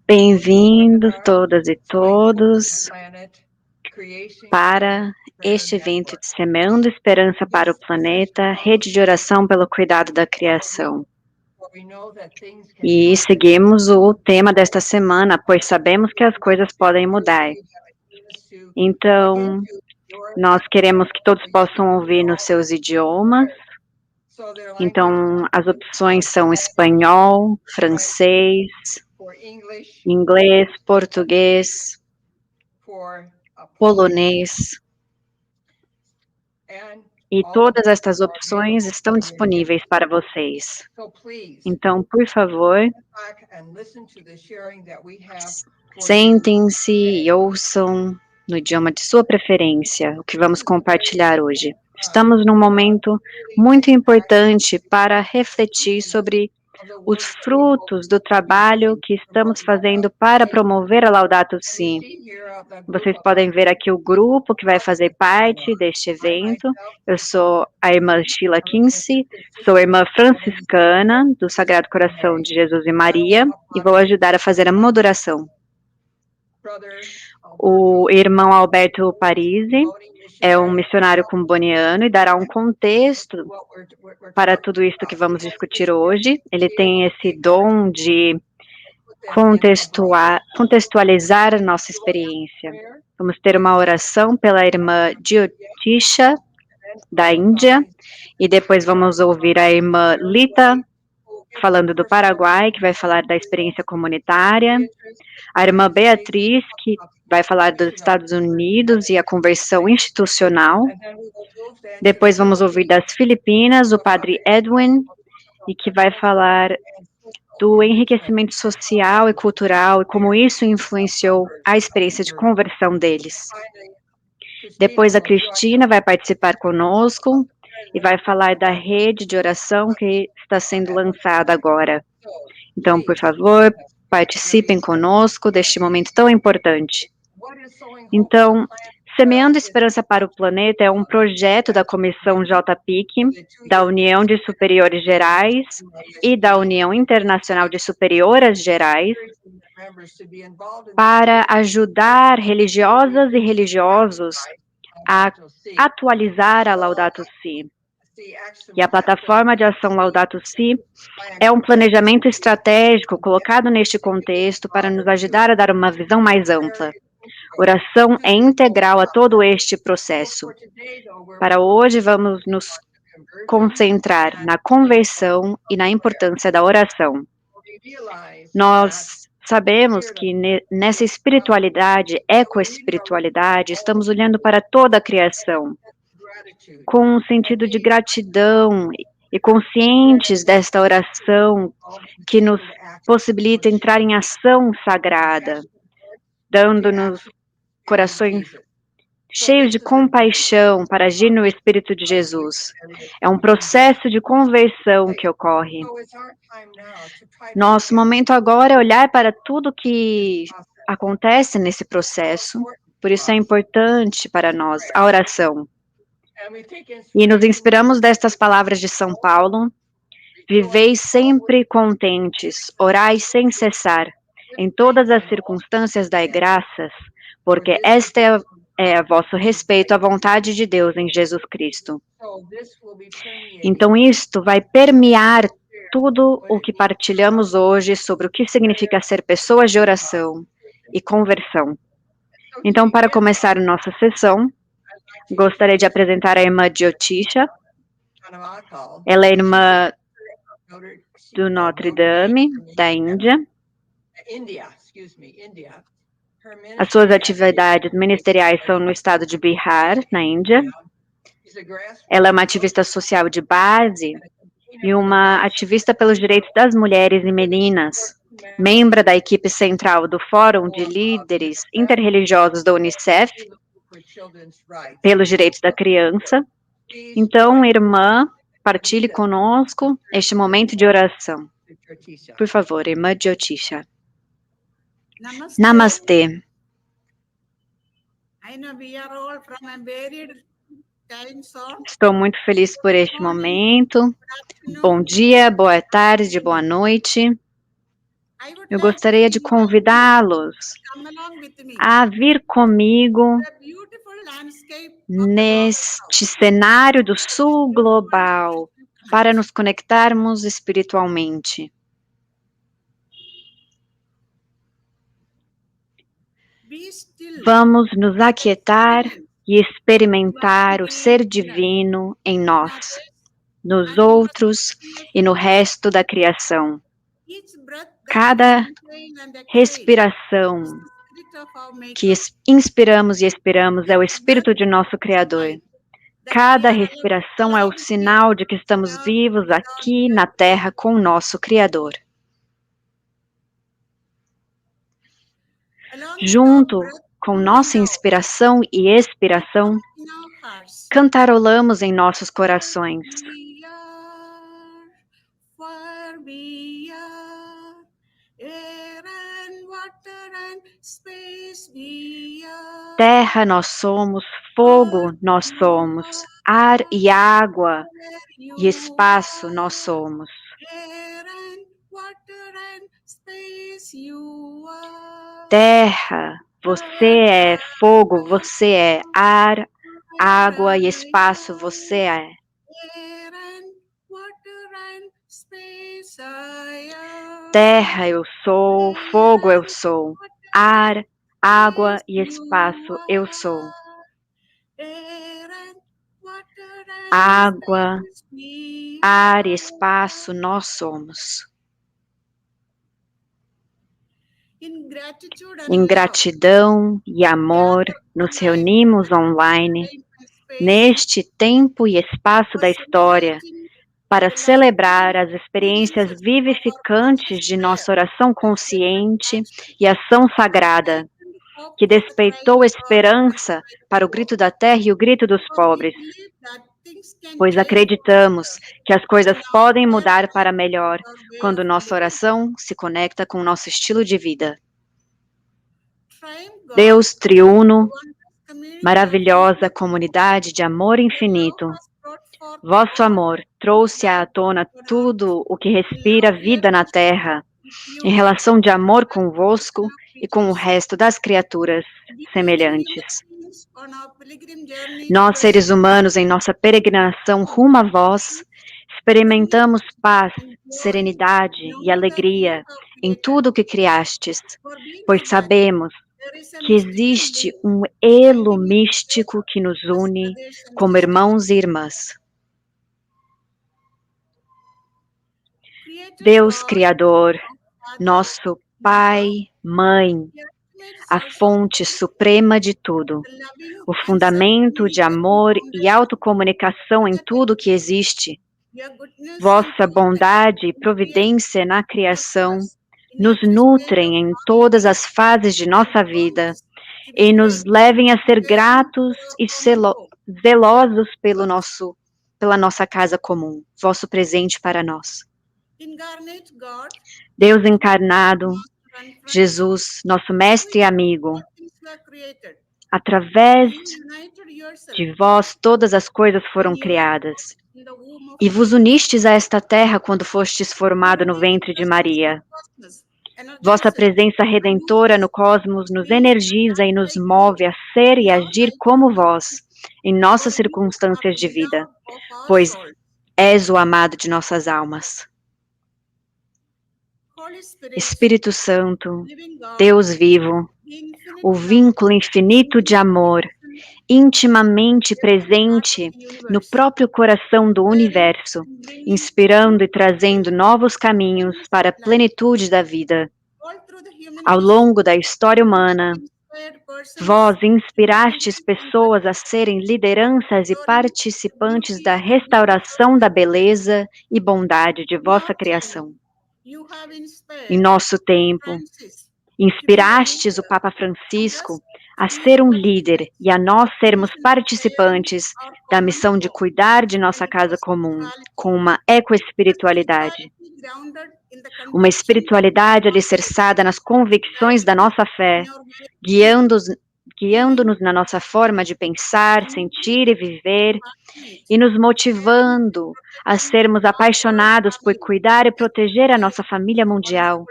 Bem-vindos todas e todos para este evento de Semeando Esperança para o Planeta, Rede de Oração pelo Cuidado da Criação. E seguimos o tema desta semana, pois sabemos que as coisas podem mudar. Então, nós queremos que todos possam ouvir nos seus idiomas. Então, as opções são espanhol, francês, inglês, português, polonês. E todas estas opções estão disponíveis para vocês. Então, por favor, sentem-se e ouçam no idioma de sua preferência o que vamos compartilhar hoje. Estamos num momento muito importante para refletir sobre os frutos do trabalho que estamos fazendo para promover a Laudato Si. Vocês podem ver aqui o grupo que vai fazer parte deste evento. Eu sou a irmã Sheila Kinsey, sou irmã franciscana do Sagrado Coração de Jesus e Maria e vou ajudar a fazer a moderação. O irmão Alberto Parisi é um missionário comboniano e dará um contexto para tudo isto que vamos discutir hoje. Ele tem esse dom de contextualizar a nossa experiência. Vamos ter uma oração pela irmã Jyotisha, da Índia, e depois vamos ouvir a irmã Lita, falando do Paraguai, que vai falar da experiência comunitária, a irmã Beatriz, que vai falar dos Estados Unidos e a conversão institucional. Depois vamos ouvir das Filipinas, o padre Edwin, e que vai falar do enriquecimento social e cultural e como isso influenciou a experiência de conversão deles. Depois a Cristina vai participar conosco e vai falar da rede de oração que está sendo lançada agora. Então, por favor, participem conosco deste momento tão importante. Então, Semeando Esperança para o Planeta é um projeto da Comissão JPIC, da União de Superiores Gerais e da União Internacional de Superioras Gerais, para ajudar religiosas e religiosos a atualizar a Laudato Si. E a plataforma de ação Laudato Si é um planejamento estratégico colocado neste contexto para nos ajudar a dar uma visão mais ampla. Oração é integral a todo este processo. Para hoje, vamos nos concentrar na conversão e na importância da oração. Nós sabemos que nessa espiritualidade, ecoespiritualidade, estamos olhando para toda a criação, com um sentido de gratidão e conscientes desta oração que nos possibilita entrar em ação sagrada, dando-nos corações cheios de compaixão para agir no Espírito de Jesus. É um processo de conversão que ocorre. Nosso momento agora é olhar para tudo que acontece nesse processo, por isso é importante para nós a oração. E nos inspiramos destas palavras de São Paulo: vivei sempre contentes, orai sem cessar, em todas as circunstâncias dai graças, porque esta é a vosso respeito à vontade de Deus em Jesus Cristo. Então isto vai permear tudo o que partilhamos hoje sobre o que significa ser pessoas de oração e conversão. Então, para começar a nossa sessão, gostaria de apresentar a irmã Jyotisha. Ela é irmã do Notre Dame, da Índia. As suas atividades ministeriais são no estado de Bihar, na Índia. Ela é uma ativista social de base e uma ativista pelos direitos das mulheres e meninas, membro da equipe central do Fórum de Líderes Interreligiosos da Unicef, pelos direitos da criança. Então, irmã, partilhe conosco este momento de oração. Por favor, irmã Jyotisha. Namastê. I know we are all from a varied Estou muito feliz por este momento. Bom dia, boa tarde, boa noite. Eu gostaria de convidá-los a vir comigo neste cenário do sul global para nos conectarmos espiritualmente. Vamos nos aquietar e experimentar o ser divino em nós, nos outros e no resto da criação. Cada respiração que inspiramos e expiramos é o espírito de nosso Criador. Cada respiração é o sinal de que estamos vivos aqui na Terra com o nosso Criador. Junto com nossa inspiração e expiração, cantarolamos em nossos corações. Terra nós somos, fogo nós somos, ar e água e espaço nós somos. Terra, você é fogo, você é ar, água e espaço, você é. Terra eu sou, fogo eu sou, ar, água e espaço eu sou. Água, ar e espaço nós somos. Em gratidão e amor, nos reunimos online, neste tempo e espaço da história, para celebrar as experiências vivificantes de nossa oração consciente e ação sagrada, que despertou esperança para o grito da terra e o grito dos pobres, pois acreditamos que as coisas podem mudar para melhor quando nossa oração se conecta com nosso estilo de vida. Deus triuno, maravilhosa comunidade de amor infinito, vosso amor trouxe à tona tudo o que respira vida na Terra, em relação de amor convosco e com o resto das criaturas semelhantes. Nós, seres humanos, em nossa peregrinação rumo a vós, experimentamos paz, serenidade e alegria em tudo o que criastes, pois sabemos que existe um elo místico que nos une como irmãos e irmãs. Deus Criador, nosso Pai, Mãe, a fonte suprema de tudo, o fundamento de amor e autocomunicação em tudo que existe, vossa bondade e providência na criação nos nutrem em todas as fases de nossa vida e nos levem a ser gratos e zelosos pela nossa casa comum, vosso presente para nós. Deus encarnado, Jesus, nosso mestre e amigo, através de vós todas as coisas foram criadas, e vos unistes a esta terra quando fostes formado no ventre de Maria. Vossa presença redentora no cosmos nos energiza e nos move a ser e agir como vós, em nossas circunstâncias de vida, pois és o amado de nossas almas. Espírito Santo, Deus vivo, o vínculo infinito de amor, intimamente presente no próprio coração do universo, inspirando e trazendo novos caminhos para a plenitude da vida. Ao longo da história humana, vós inspirastes pessoas a serem lideranças e participantes da restauração da beleza e bondade de vossa criação. Em nosso tempo, inspirastes o Papa Francisco a ser um líder e a nós sermos participantes da missão de cuidar de nossa casa comum, com uma ecoespiritualidade. Uma espiritualidade alicerçada nas convicções da nossa fé, guiando-nos na nossa forma de pensar, sentir e viver, e nos motivando a sermos apaixonados por cuidar e proteger a nossa família mundial,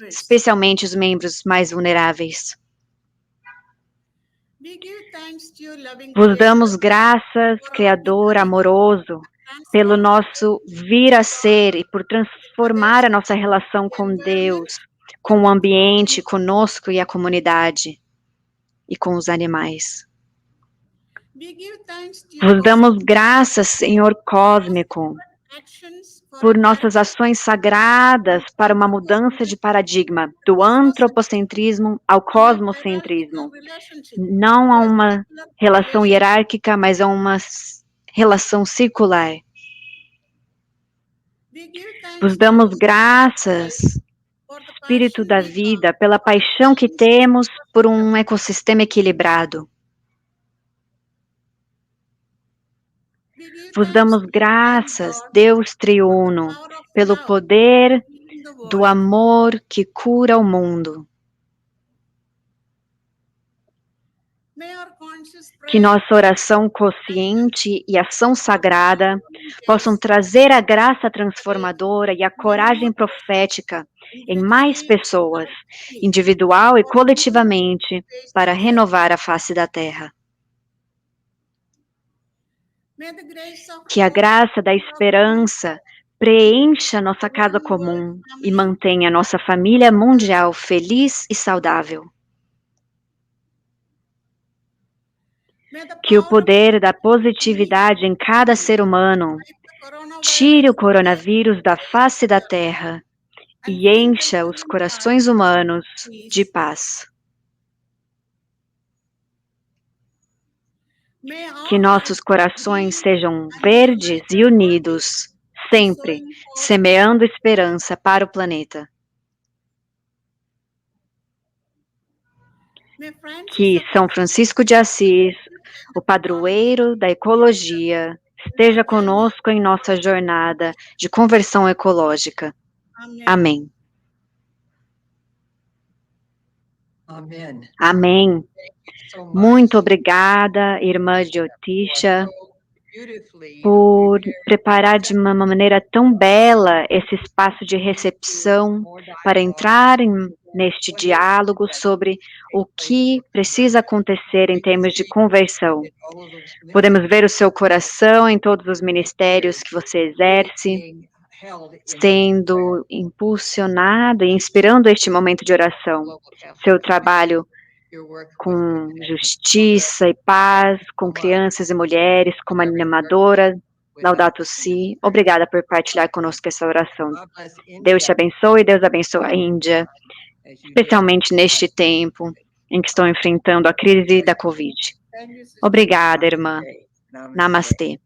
especialmente os membros mais vulneráveis. Vos damos graças, Criador amoroso, pelo nosso vir a ser e por transformar a nossa relação com Deus, com o ambiente, conosco e a comunidade, e com os animais. Vos damos graças, Senhor cósmico, por nossas ações sagradas para uma mudança de paradigma, do antropocentrismo ao cosmocentrismo. Não a uma relação hierárquica, mas a uma relação circular. Vos damos graças, Espírito da vida, pela paixão que temos por um ecossistema equilibrado. Vos damos graças, Deus triuno, pelo poder do amor que cura o mundo. Que nossa oração consciente e ação sagrada possam trazer a graça transformadora e a coragem profética em mais pessoas, individual e coletivamente, para renovar a face da Terra. Que a graça da esperança preencha nossa casa comum e mantenha nossa família mundial feliz e saudável. Que o poder da positividade em cada ser humano tire o coronavírus da face da Terra e encha os corações humanos de paz. Que nossos corações sejam verdes e unidos, sempre semeando esperança para o planeta. Que São Francisco de Assis, o padroeiro da ecologia, esteja conosco em nossa jornada de conversão ecológica. Amém. Amém. Muito obrigada, irmã Jyotisha, por preparar de uma maneira tão bela esse espaço de recepção para entrar neste diálogo sobre o que precisa acontecer em termos de conversão. Podemos ver o seu coração em todos os ministérios que você exerce, sendo impulsionado e inspirando este momento de oração. Seu trabalho com justiça e paz, com crianças e mulheres, como animadora, Laudato Si. Obrigada por partilhar conosco essa oração. Deus te abençoe e Deus abençoe a Índia, especialmente neste tempo em que estão enfrentando a crise da Covid. Obrigada, irmã. Namastê.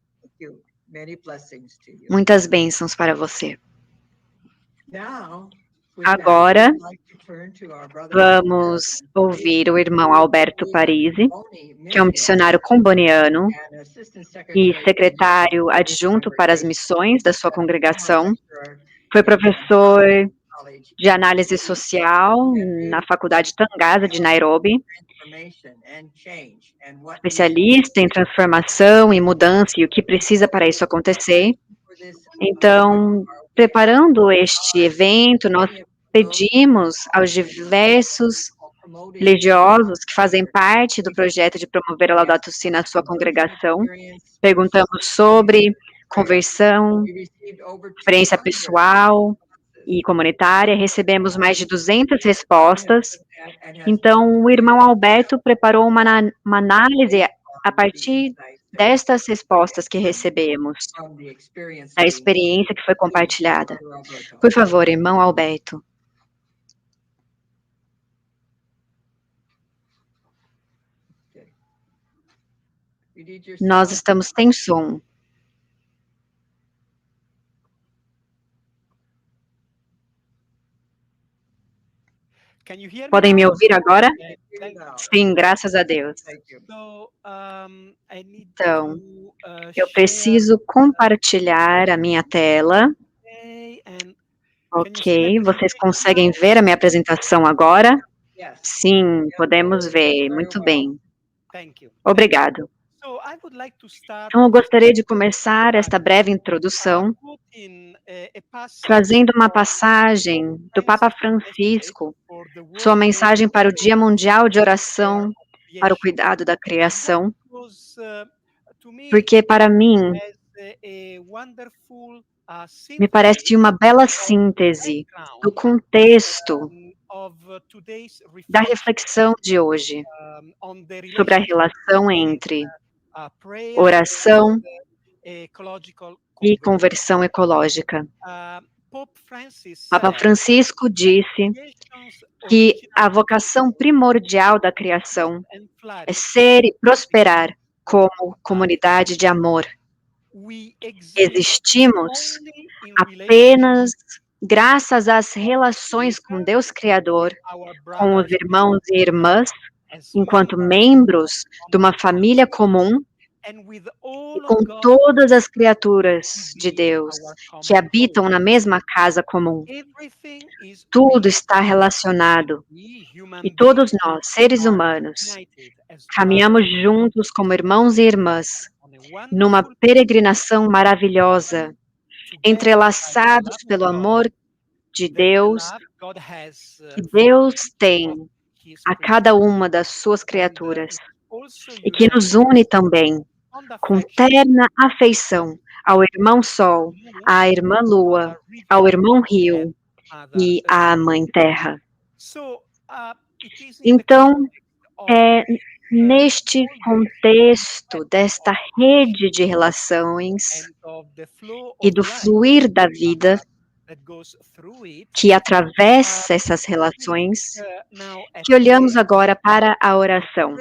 Muitas bênçãos para você. Agora, vamos ouvir o irmão Alberto Parisi, que é um missionário comboniano e secretário adjunto para as missões da sua congregação. Foi professor de análise social na Faculdade Tangaza de Nairobi, especialista em transformação e mudança e o que precisa para isso acontecer. Então, preparando este evento, nós pedimos aos diversos religiosos que fazem parte do projeto de promover a Laudato Si na sua congregação. Perguntamos sobre conversão, experiência pessoal e comunitária. Recebemos mais de 200 respostas. Então, o irmão Alberto preparou uma análise a partir destas respostas que recebemos, da experiência que foi compartilhada. Por favor, irmão Alberto. Nós estamos sem som. Podem me ouvir agora? Sim, graças a Deus. Então, eu preciso compartilhar a minha tela. Ok, vocês conseguem ver a minha apresentação agora? Sim, podemos ver, muito bem. Obrigado. Então, eu gostaria de começar esta breve introdução trazendo uma passagem do Papa Francisco, sua mensagem para o Dia Mundial de Oração para o Cuidado da Criação, porque para mim me parece uma bela síntese do contexto da reflexão de hoje sobre a relação entre oração e conversão ecológica. Papa Francisco disse que a vocação primordial da criação é ser e prosperar como comunidade de amor. Existimos apenas graças às relações com Deus Criador, com os irmãos e irmãs, enquanto membros de uma família comum, e com todas as criaturas de Deus que habitam na mesma casa comum. Tudo está relacionado e todos nós, seres humanos, caminhamos juntos como irmãos e irmãs numa peregrinação maravilhosa, entrelaçados pelo amor de Deus, que Deus tem a cada uma das suas criaturas e que nos une também com terna afeição ao irmão Sol, à irmã Lua, ao irmão Rio e à Mãe Terra. Então, é neste contexto desta rede de relações e do fluir da vida que atravessa essas relações, que olhamos agora para a oração.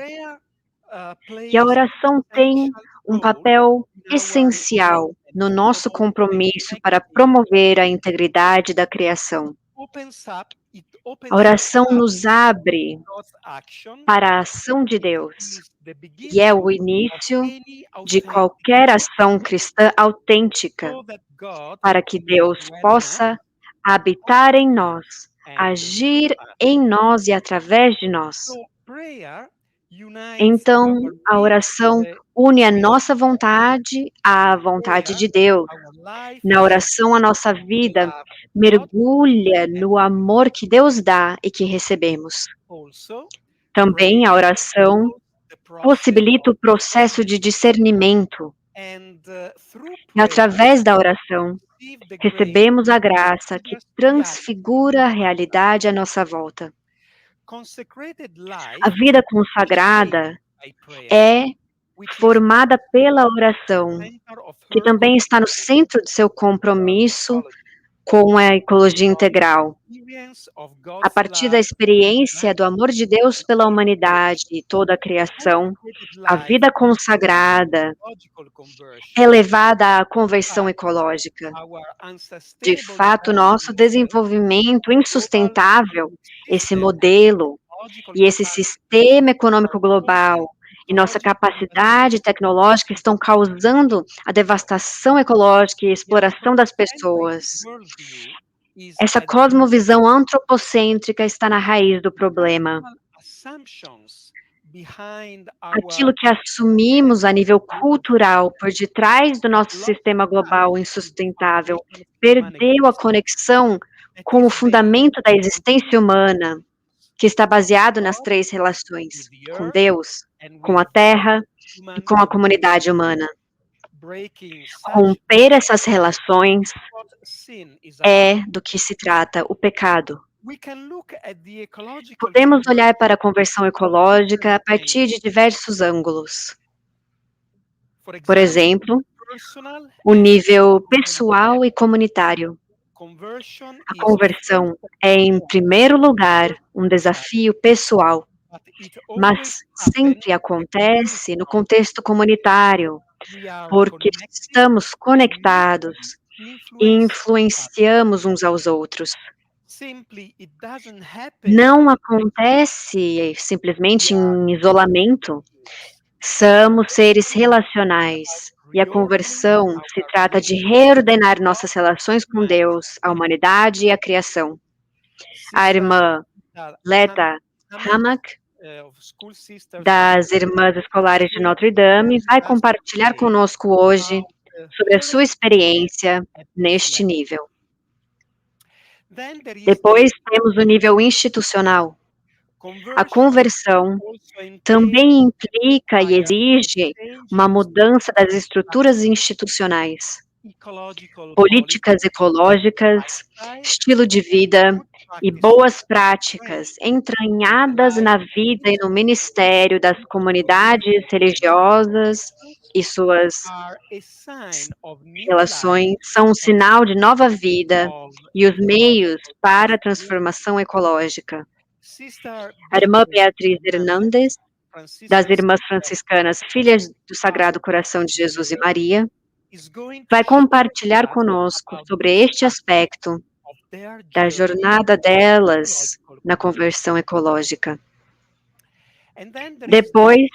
E a oração tem um papel essencial no nosso compromisso para promover a integridade da criação. A oração nos abre para a ação de Deus e é o início de qualquer ação cristã autêntica, para que Deus possa habitar em nós, agir em nós e através de nós. Então, a oração une a nossa vontade à vontade de Deus. Na oração, a nossa vida mergulha no amor que Deus dá e que recebemos. Também a oração possibilita o processo de discernimento. E através da oração, recebemos a graça que transfigura a realidade à nossa volta. A vida consagrada é formada pela oração, que também está no centro de seu compromisso com a ecologia integral. A partir da experiência do amor de Deus pela humanidade e toda a criação, a vida consagrada é levada à conversão ecológica. De fato, nosso desenvolvimento insustentável, esse modelo e esse sistema econômico global e nossa capacidade tecnológica estão causando a devastação ecológica e a exploração das pessoas. Essa cosmovisão antropocêntrica está na raiz do problema. Aquilo que assumimos a nível cultural por detrás do nosso sistema global insustentável perdeu a conexão com o fundamento da existência humana, que está baseado nas três relações, com Deus, com a Terra e com a comunidade humana. Romper essas relações é do que se trata o pecado. Podemos olhar para a conversão ecológica a partir de diversos ângulos. Por exemplo, o nível pessoal e comunitário. A conversão é, em primeiro lugar, um desafio pessoal, mas sempre acontece no contexto comunitário, porque estamos conectados e influenciamos uns aos outros. Não acontece simplesmente em isolamento. Somos seres relacionais e a conversão se trata de reordenar nossas relações com Deus, a humanidade e a criação. A irmã Leta Hammack das Irmãs Escolares de Notre Dame, vai compartilhar conosco hoje sobre a sua experiência neste nível. Depois temos o nível institucional. A conversão também implica e exige uma mudança das estruturas institucionais, políticas ecológicas, estilo de vida e boas práticas entranhadas na vida e no ministério das comunidades religiosas e suas relações são um sinal de nova vida e os meios para a transformação ecológica. A irmã Beatriz Hernandes, das Irmãs Franciscanas Filhas do Sagrado Coração de Jesus e Maria, vai compartilhar conosco sobre este aspecto da jornada delas na conversão ecológica. Depois,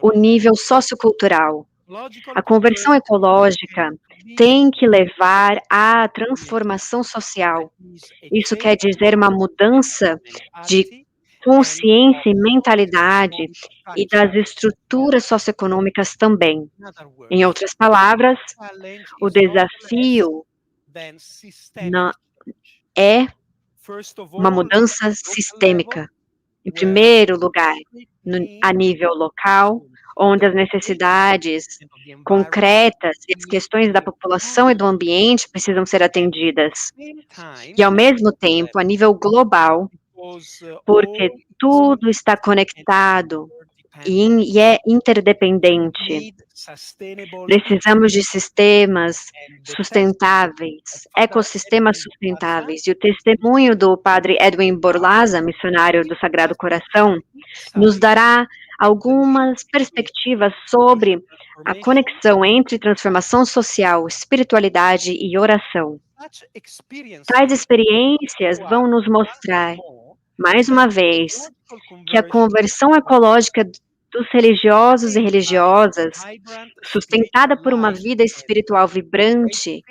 o nível sociocultural. A conversão ecológica tem que levar à transformação social. Isso quer dizer uma mudança de consciência e mentalidade e das estruturas socioeconômicas também. Em outras palavras, o desafio é uma mudança sistêmica. Em primeiro lugar, a nível local, onde as necessidades concretas e as questões da população e do ambiente precisam ser atendidas. E, ao mesmo tempo, a nível global, porque tudo está conectado e é interdependente. Precisamos de sistemas sustentáveis, ecossistemas sustentáveis. E o testemunho do padre Edwin Borlaza, missionário do Sagrado Coração, nos dará algumas perspectivas sobre a conexão entre transformação social, espiritualidade e oração. Tais experiências vão nos mostrar, mais uma vez, que a conversão ecológica dos religiosos e religiosas, sustentada por uma vida espiritual vibrante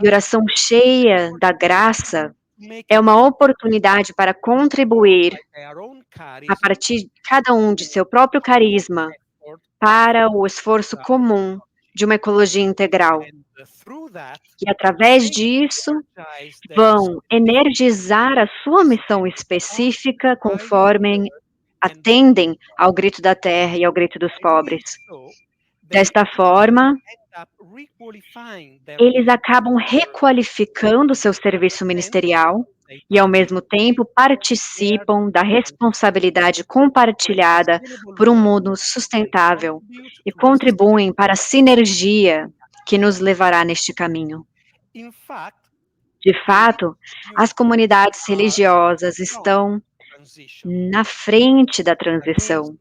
e oração cheia da graça, é uma oportunidade para contribuir, a partir de cada um de seu próprio carisma, para o esforço comum de uma ecologia integral. E, através disso, vão energizar a sua missão específica conforme atendem ao grito da terra e ao grito dos pobres. Desta forma, eles acabam requalificando seu serviço ministerial e, ao mesmo tempo, participam da responsabilidade compartilhada por um mundo sustentável e contribuem para a sinergia que nos levará neste caminho. De fato, as comunidades religiosas estão na frente da transição.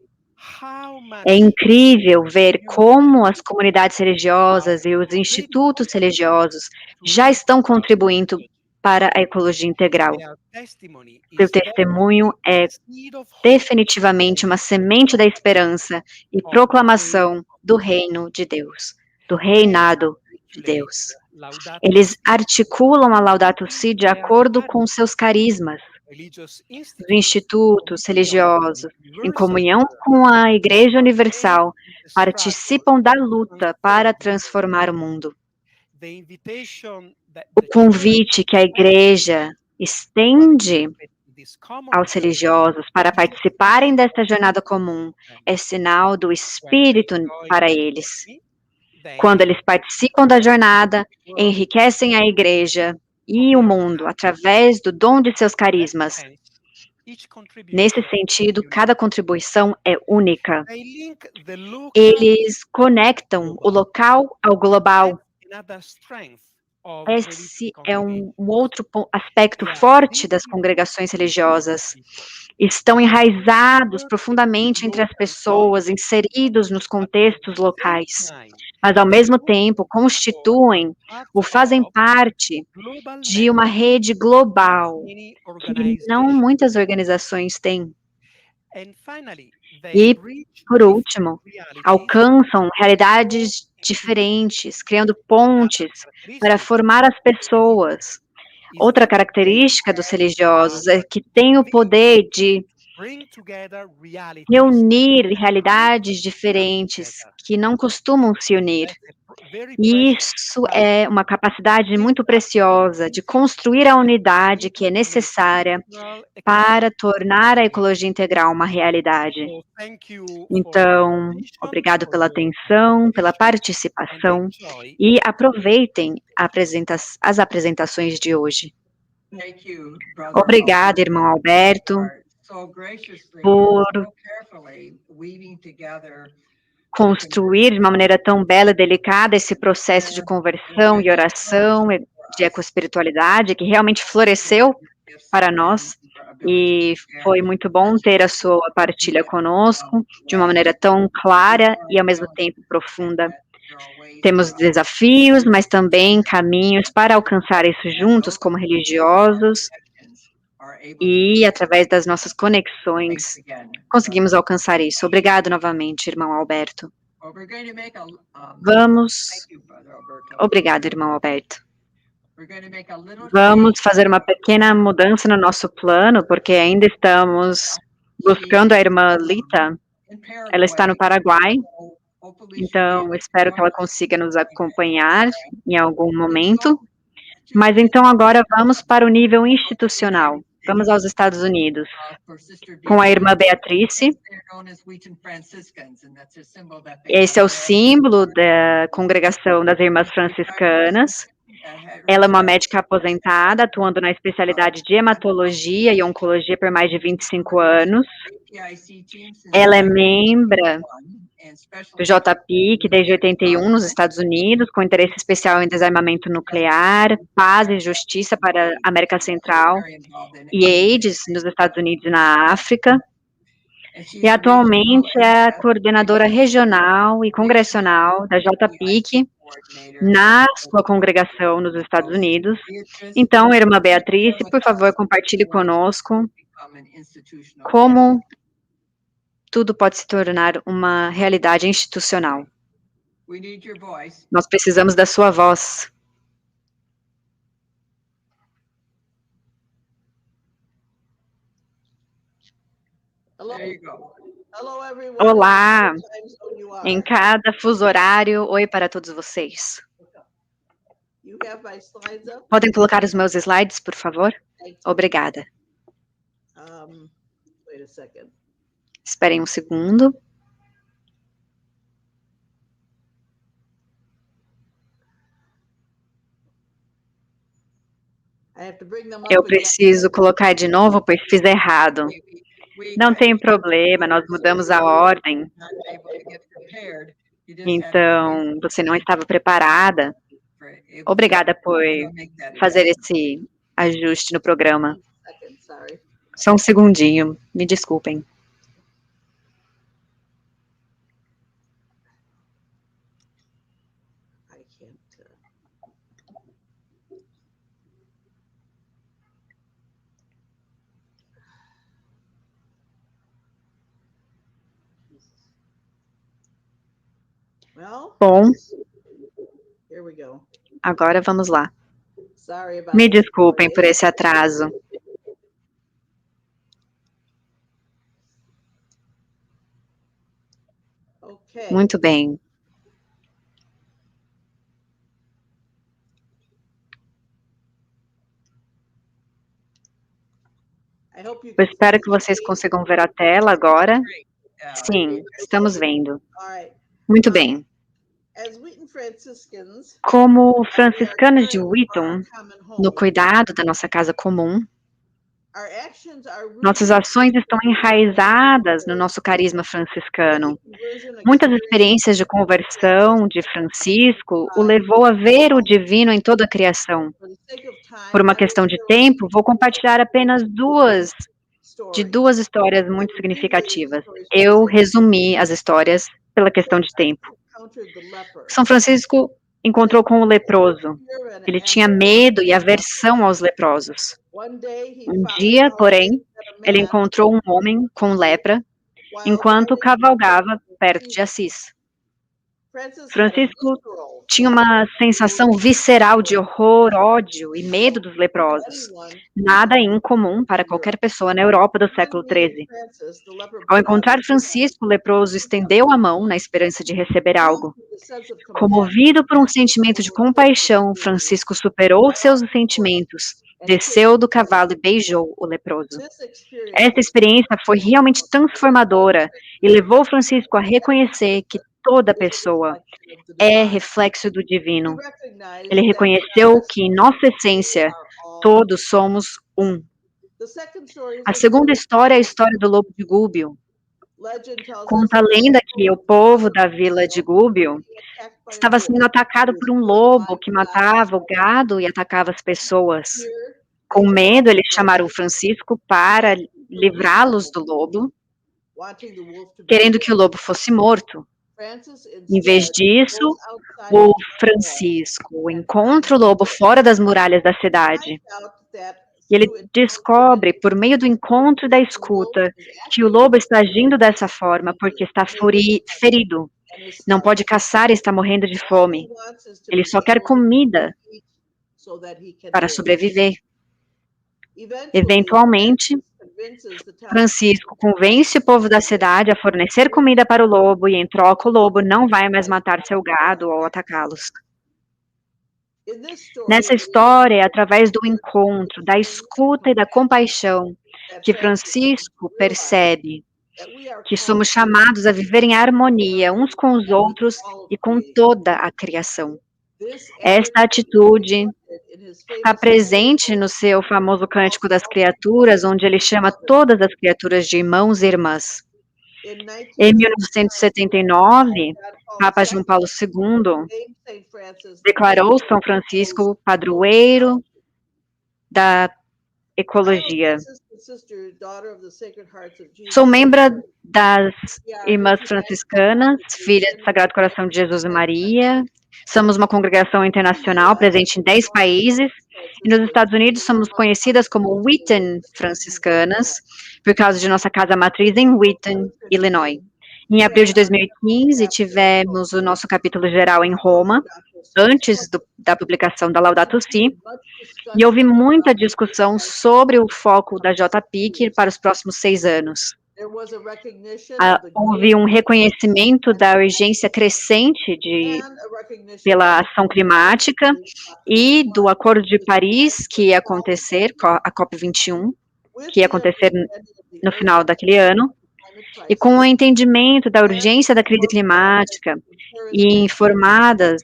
É incrível ver como as comunidades religiosas e os institutos religiosos já estão contribuindo para a ecologia integral. Seu testemunho é definitivamente uma semente da esperança e proclamação do reino de Deus, do reinado de Deus. Eles articulam a Laudato Si de acordo com seus carismas. Os institutos religiosos, em comunhão com a Igreja Universal, participam da luta para transformar o mundo. O convite que a Igreja estende aos religiosos para participarem desta jornada comum é sinal do Espírito para eles. Quando eles participam da jornada, enriquecem a Igreja e o mundo através do dom de seus carismas. Nesse sentido, cada contribuição é única. Eles conectam o local ao global. Esse é um outro aspecto forte das congregações religiosas. Estão enraizados profundamente entre as pessoas, inseridos nos contextos locais, mas ao mesmo tempo constituem ou fazem parte de uma rede global que não muitas organizações têm. E, por último, alcançam realidades diferentes, criando pontes para formar as pessoas. Outra característica dos religiosos é que têm o poder de reunir realidades diferentes que não costumam se unir. E isso é uma capacidade muito preciosa de construir a unidade que é necessária para tornar a ecologia integral uma realidade. Então, obrigado pela atenção, pela participação e aproveitem as apresentações de hoje. Obrigada, irmão Alberto, por construir de uma maneira tão bela e delicada esse processo de conversão e oração, de ecoespiritualidade, que realmente floresceu para nós, e foi muito bom ter a sua partilha conosco, de uma maneira tão clara e ao mesmo tempo profunda. Temos desafios, mas também caminhos para alcançar isso juntos como religiosos, e através das nossas conexões, conseguimos alcançar isso. Obrigado novamente, irmão Alberto. Obrigado, irmão Alberto. Vamos fazer uma pequena mudança no nosso plano, porque ainda estamos buscando a irmã Lita. Ela está no Paraguai, então espero que ela consiga nos acompanhar em algum momento. Mas então agora vamos para o nível institucional. Vamos aos Estados Unidos, com a irmã Beatrice. Esse é o símbolo da congregação das Irmãs Franciscanas. Ela é uma médica aposentada, atuando na especialidade de hematologia e oncologia por mais de 25 anos. Ela é membro do JPIC desde 81 nos Estados Unidos, com interesse especial em desarmamento nuclear, paz e justiça para a América Central e AIDS nos Estados Unidos e na África. E atualmente é a coordenadora regional e congressional da JPIC na sua congregação nos Estados Unidos. Então, irmã Beatriz, por favor, compartilhe conosco como tudo pode se tornar uma realidade institucional. Nós precisamos da sua voz. Olá, em cada fuso horário, oi para todos vocês. Podem colocar os meus slides, por favor? Obrigada. Esperem um segundo. Eu preciso colocar de novo, pois fiz errado. Não tem problema, nós mudamos a ordem. Então, você não estava preparada. Obrigada por fazer esse ajuste no programa. Só um segundinho, me desculpem. Bom, agora vamos lá. Me desculpem por esse atraso. Muito bem. Eu espero que vocês consigam ver a tela agora. Sim, estamos vendo. Muito bem. Como franciscanos de Wheaton, no cuidado da nossa casa comum, nossas ações estão enraizadas no nosso carisma franciscano. Muitas experiências de conversão de Francisco o levou a ver o divino em toda a criação. Por uma questão de tempo, vou compartilhar apenas duas histórias muito significativas. Eu resumi as histórias pela questão de tempo. São Francisco encontrou com o leproso. Ele tinha medo e aversão aos leprosos. Um dia, porém, ele encontrou um homem com lepra enquanto cavalgava perto de Assis. Francisco tinha uma sensação visceral de horror, ódio e medo dos leprosos, nada incomum para qualquer pessoa na Europa do século XIII. Ao encontrar Francisco, o leproso estendeu a mão na esperança de receber algo. Comovido por um sentimento de compaixão, Francisco superou seus sentimentos, desceu do cavalo e beijou o leproso. Essa experiência foi realmente transformadora e levou Francisco a reconhecer que toda pessoa é reflexo do divino. Ele reconheceu que, em nossa essência, todos somos um. A segunda história é a história do lobo de Gúbio. Conta a lenda que o povo da vila de Gúbio estava sendo atacado por um lobo que matava o gado e atacava as pessoas. Com medo, eles chamaram Francisco para livrá-los do lobo, querendo que o lobo fosse morto. Em vez disso, o Francisco encontra o lobo fora das muralhas da cidade. E ele descobre, por meio do encontro e da escuta, que o lobo está agindo dessa forma porque está ferido. Não pode caçar e está morrendo de fome. Ele só quer comida para sobreviver. Eventualmente, Francisco convence o povo da cidade a fornecer comida para o lobo e, em troca, o lobo não vai mais matar seu gado ou atacá-los. Nessa história, é através do encontro, da escuta e da compaixão, que Francisco percebe que somos chamados a viver em harmonia uns com os outros e com toda a criação. Esta atitude está presente no seu famoso Cântico das Criaturas, onde ele chama todas as criaturas de irmãos e irmãs. Em 1979, Papa João Paulo II declarou São Francisco padroeiro da ecologia. Sou membro das Irmãs Franciscanas, filhas do Sagrado Coração de Jesus e Maria. Somos uma congregação internacional presente em 10 países. E nos Estados Unidos somos conhecidas como Wheaton Franciscanas, por causa de nossa casa matriz em Wheaton, Illinois. Em abril de 2015, tivemos o nosso capítulo geral em Roma, antes da publicação da Laudato Si, e houve muita discussão sobre o foco da JPIC para os próximos 6 anos. Houve um reconhecimento da urgência crescente pela ação climática e do Acordo de Paris, que ia acontecer, a COP21, que ia acontecer no final daquele ano, e com o entendimento da urgência da crise climática e formadas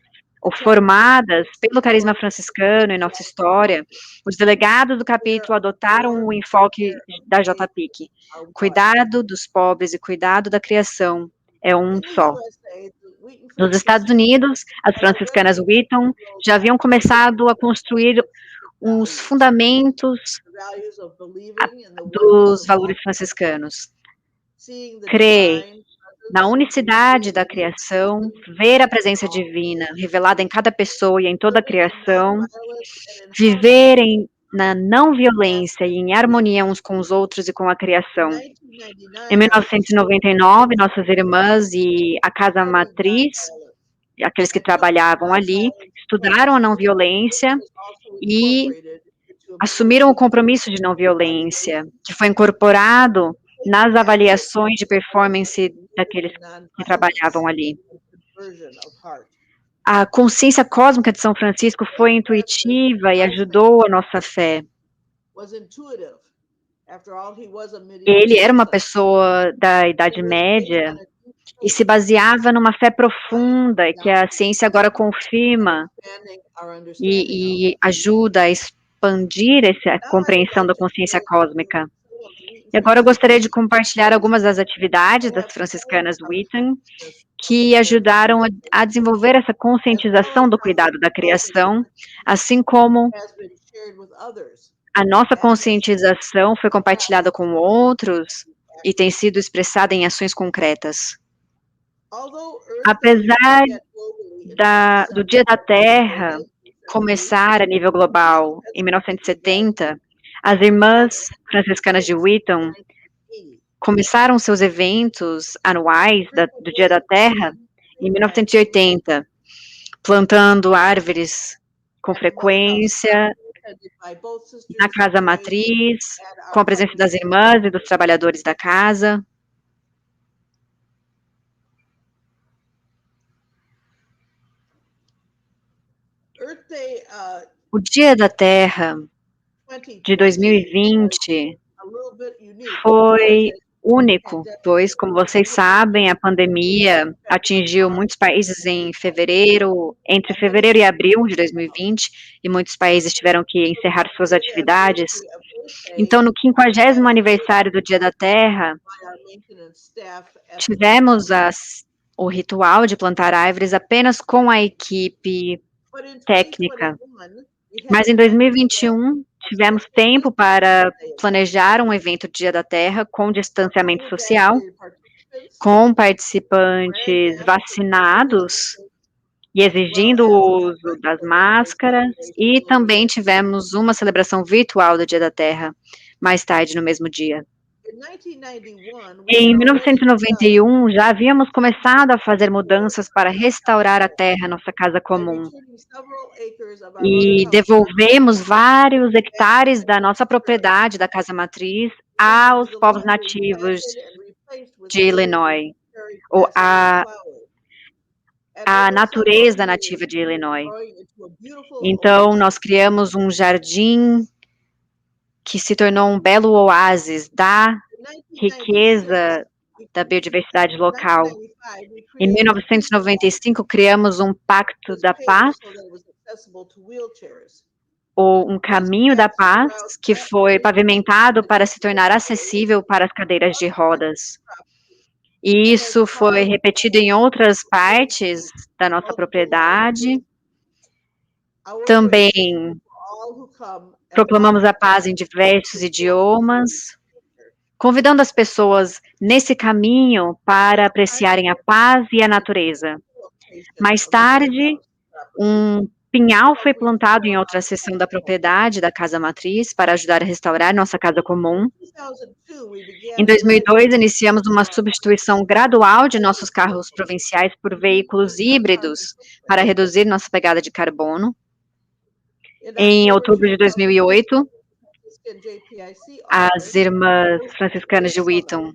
pelo carisma franciscano em nossa história, os delegados do capítulo adotaram o enfoque da JPIC. Cuidado dos pobres e cuidado da criação é um só. Nos Estados Unidos, as franciscanas Wheaton já haviam começado a construir os fundamentos dos valores franciscanos. Crer na unicidade da criação, ver a presença divina revelada em cada pessoa e em toda a criação, viver na não violência e em harmonia uns com os outros e com a criação. Em 1999, nossas irmãs e a casa matriz, aqueles que trabalhavam ali, estudaram a não violência e assumiram o compromisso de não violência, que foi incorporado nas avaliações de performance daqueles que trabalhavam ali. A consciência cósmica de São Francisco foi intuitiva e ajudou a nossa fé. Ele era uma pessoa da Idade Média e se baseava numa fé profunda que a ciência agora confirma e ajuda a expandir essa compreensão da consciência cósmica. E agora eu gostaria de compartilhar algumas das atividades das franciscanas Wheaton que ajudaram a desenvolver essa conscientização do cuidado da criação, assim como a nossa conscientização foi compartilhada com outros e tem sido expressada em ações concretas. Apesar do Dia da Terra começar a nível global em 1970, as irmãs franciscanas de Wheaton começaram seus eventos anuais do Dia da Terra em 1980, plantando árvores com frequência, na casa matriz, com a presença das irmãs e dos trabalhadores da casa. O Dia da Terra de 2020 foi único, pois, como vocês sabem, a pandemia atingiu muitos países em fevereiro, entre fevereiro e abril de 2020, e muitos países tiveram que encerrar suas atividades. Então, no 50º aniversário do Dia da Terra, tivemos o ritual de plantar árvores apenas com a equipe técnica. Mas em 2021, tivemos tempo para planejar um evento Dia da Terra com distanciamento social, com participantes vacinados e exigindo o uso das máscaras, e também tivemos uma celebração virtual do Dia da Terra, mais tarde no mesmo dia. Em 1991, já havíamos começado a fazer mudanças para restaurar a terra, nossa casa comum, e devolvemos vários hectares da nossa propriedade, da casa matriz, aos povos nativos de Illinois, ou à natureza nativa de Illinois. Então, nós criamos um jardim que se tornou um belo oásis da riqueza da biodiversidade local. Em 1995, criamos um Pacto da Paz, ou um Caminho da Paz, que foi pavimentado para se tornar acessível para as cadeiras de rodas. E isso foi repetido em outras partes da nossa propriedade. Também proclamamos a paz em diversos idiomas, convidando as pessoas nesse caminho para apreciarem a paz e a natureza. Mais tarde, um pinhal foi plantado em outra seção da propriedade da casa matriz para ajudar a restaurar nossa casa comum. Em 2002, iniciamos uma substituição gradual de nossos carros provinciais por veículos híbridos para reduzir nossa pegada de carbono. Em outubro de 2008, as irmãs franciscanas de Wheaton,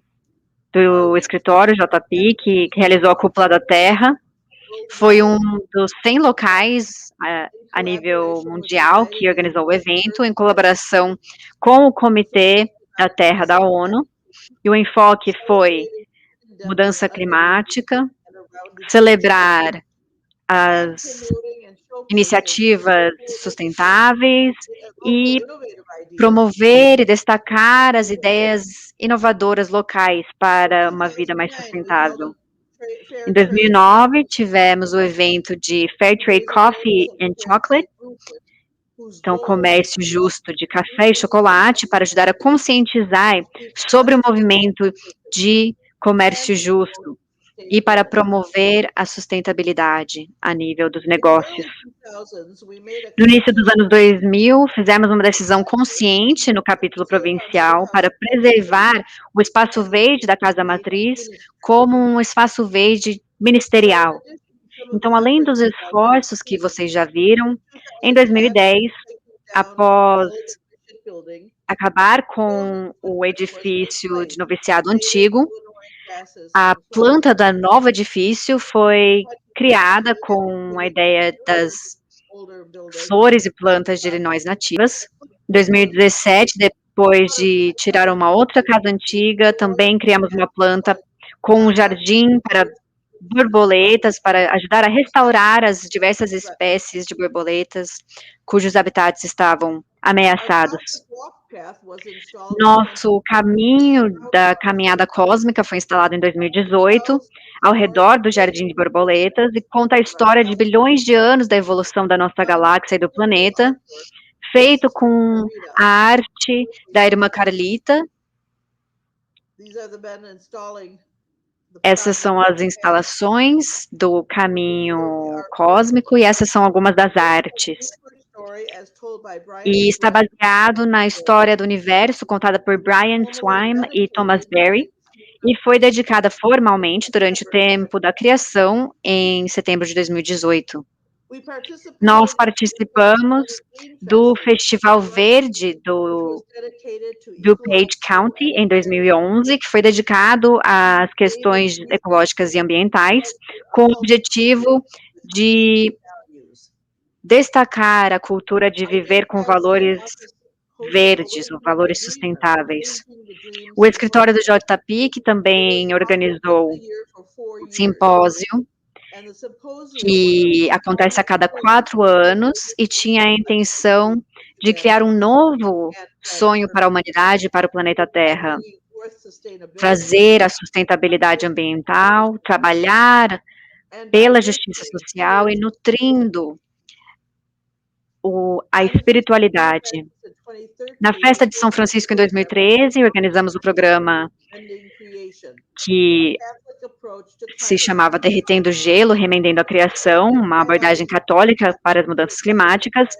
do escritório JP, que realizou a Cúpula da Terra, foi um dos 100 locais a nível mundial que organizou o evento, em colaboração com o Comitê da Terra da ONU, e o enfoque foi mudança climática, celebrar as iniciativas sustentáveis e promover e destacar as ideias inovadoras locais para uma vida mais sustentável. Em 2009, tivemos o evento de Fair Trade Coffee and Chocolate, então comércio justo de café e chocolate, para ajudar a conscientizar sobre o movimento de comércio justo e para promover a sustentabilidade a nível dos negócios. No início dos anos 2000, fizemos uma decisão consciente no capítulo provincial para preservar o espaço verde da Casa Matriz como um espaço verde ministerial. Então, além dos esforços que vocês já viram, em 2010, após acabar com o edifício de noviciado antigo, a planta do novo edifício foi criada com a ideia das flores e plantas de Illinois nativas. Em 2017, depois de tirar uma outra casa antiga, também criamos uma planta com um jardim para borboletas, para ajudar a restaurar as diversas espécies de borboletas cujos habitats estavam ameaçados. Nosso caminho da caminhada cósmica foi instalado em 2018, ao redor do Jardim de Borboletas, e conta a história de bilhões de anos da evolução da nossa galáxia e do planeta, feito com a arte da irmã Carlita. Essas são as instalações do caminho cósmico, e essas são algumas das artes. E está baseado na história do universo, contada por Brian Swaim e Thomas Berry, e foi dedicada formalmente durante o tempo da criação, em setembro de 2018. Nós participamos do Festival Verde do DuPage County, em 2011, que foi dedicado às questões ecológicas e ambientais, com o objetivo de destacar a cultura de viver com valores verdes, ou valores sustentáveis. O escritório do JPIC também organizou um simpósio que acontece a cada 4 anos e tinha a intenção de criar um novo sonho para a humanidade, para o planeta Terra. Trazer a sustentabilidade ambiental, trabalhar pela justiça social e nutrindo a espiritualidade. Na festa de São Francisco, em 2013, organizamos o programa que se chamava Derretendo Gelo, Remendendo a Criação, uma abordagem católica para as mudanças climáticas,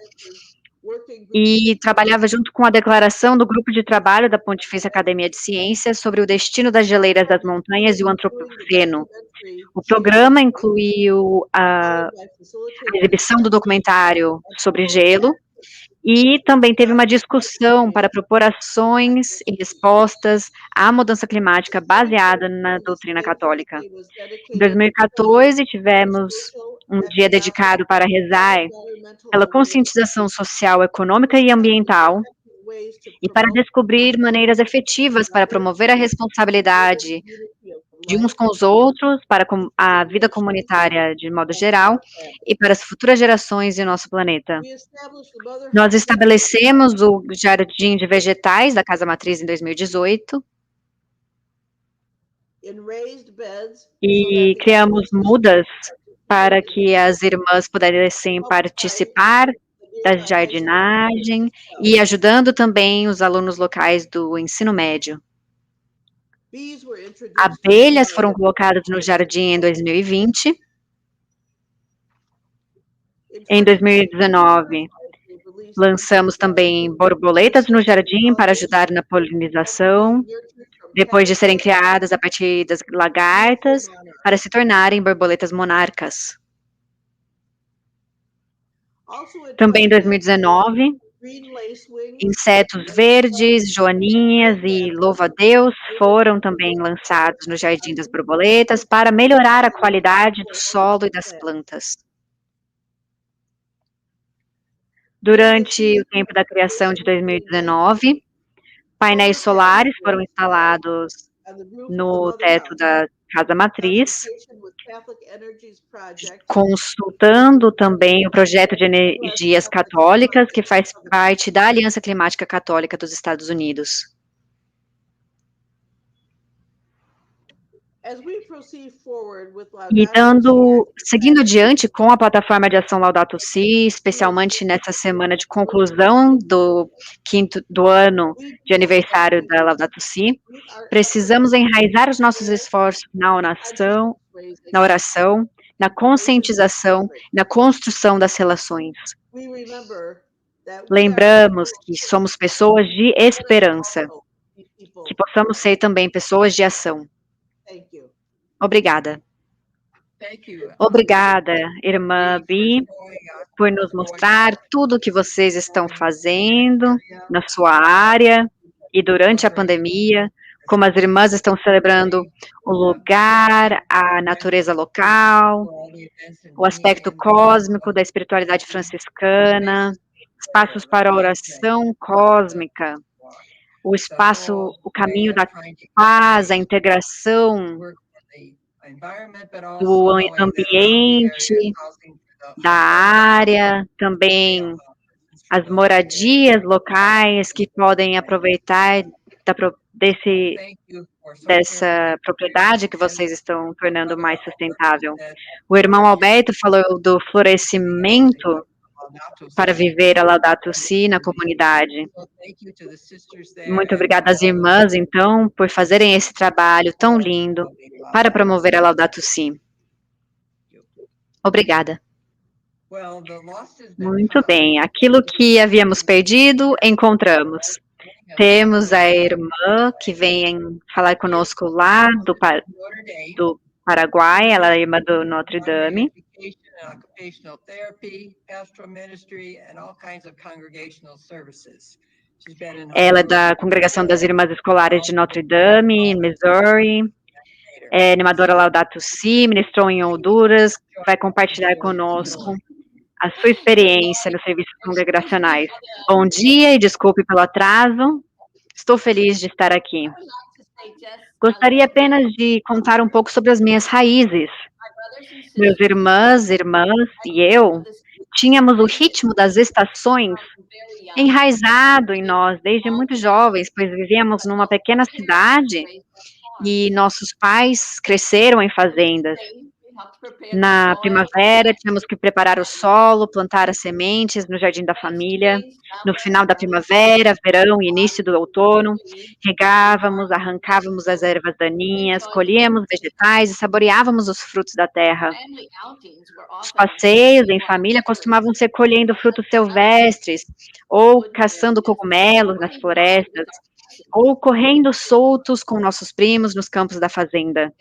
e trabalhava junto com a declaração do grupo de trabalho da Pontifícia Academia de Ciências sobre o destino das geleiras das montanhas e o antropoceno. O programa incluiu a exibição do documentário sobre gelo, e também teve uma discussão para propor ações e respostas à mudança climática baseada na doutrina católica. Em 2014, tivemos um dia dedicado para rezar pela conscientização social, econômica e ambiental, e para descobrir maneiras efetivas para promover a responsabilidade de uns com os outros, para a vida comunitária de modo geral, e para as futuras gerações e nosso planeta. Nós estabelecemos o Jardim de Vegetais da Casa Matriz em 2018, e criamos mudas para que as irmãs pudessem participar da jardinagem e ajudando também os alunos locais do ensino médio. Abelhas foram colocadas no jardim em 2020. Em 2019, lançamos também borboletas no jardim para ajudar na polinização, depois de serem criadas a partir das lagartas, para se tornarem borboletas monarcas. Também em 2019, insetos verdes, joaninhas e louva-a-Deus foram também lançados no Jardim das Borboletas para melhorar a qualidade do solo e das plantas. Durante o tempo da criação de 2019, painéis solares foram instalados no teto da Casa Matriz, consultando também o projeto de energias católicas, que faz parte da Aliança Climática Católica dos Estados Unidos. E seguindo adiante com a plataforma de ação Laudato Si, especialmente nessa semana de conclusão do ano de aniversário da Laudato Si, precisamos enraizar os nossos esforços na oração, na conscientização, na construção das relações. Lembramos que somos pessoas de esperança, que possamos ser também pessoas de ação. Obrigada. Obrigada, irmã Bi, por nos mostrar tudo o que vocês estão fazendo na sua área e durante a pandemia, como as irmãs estão celebrando o lugar, a natureza local, o aspecto cósmico da espiritualidade franciscana, espaços para a oração cósmica, o caminho da paz, a integração do ambiente, da área, também as moradias locais que podem aproveitar dessa propriedade que vocês estão tornando mais sustentável. O irmão Alberto falou do florescimento para viver a Laudato Si na comunidade. Muito obrigada às irmãs, então, por fazerem esse trabalho tão lindo para promover a Laudato Si. Obrigada. Muito bem, aquilo que havíamos perdido, encontramos. Temos a irmã que vem falar conosco lá do Paraguai, ela é irmã do Notre Dame. Ela é da Congregação das Irmãs Escolares de Notre Dame, em Missouri. É animadora Laudato Si, ministrou em Honduras, vai compartilhar conosco a sua experiência nos serviços congregacionais. Bom dia e desculpe pelo atraso. Estou feliz de estar aqui. Gostaria apenas de contar um pouco sobre as minhas raízes. Meus irmãs e eu tínhamos o ritmo das estações enraizado em nós desde muito jovens, pois vivíamos numa pequena cidade e nossos pais cresceram em fazendas. Na primavera, tínhamos que preparar o solo, plantar as sementes no jardim da família. No final da primavera, verão e início do outono, regávamos, arrancávamos as ervas daninhas, colhíamos vegetais e saboreávamos os frutos da terra. Os passeios em família costumavam ser colhendo frutos silvestres, ou caçando cogumelos nas florestas, ou correndo soltos com nossos primos nos campos da fazenda.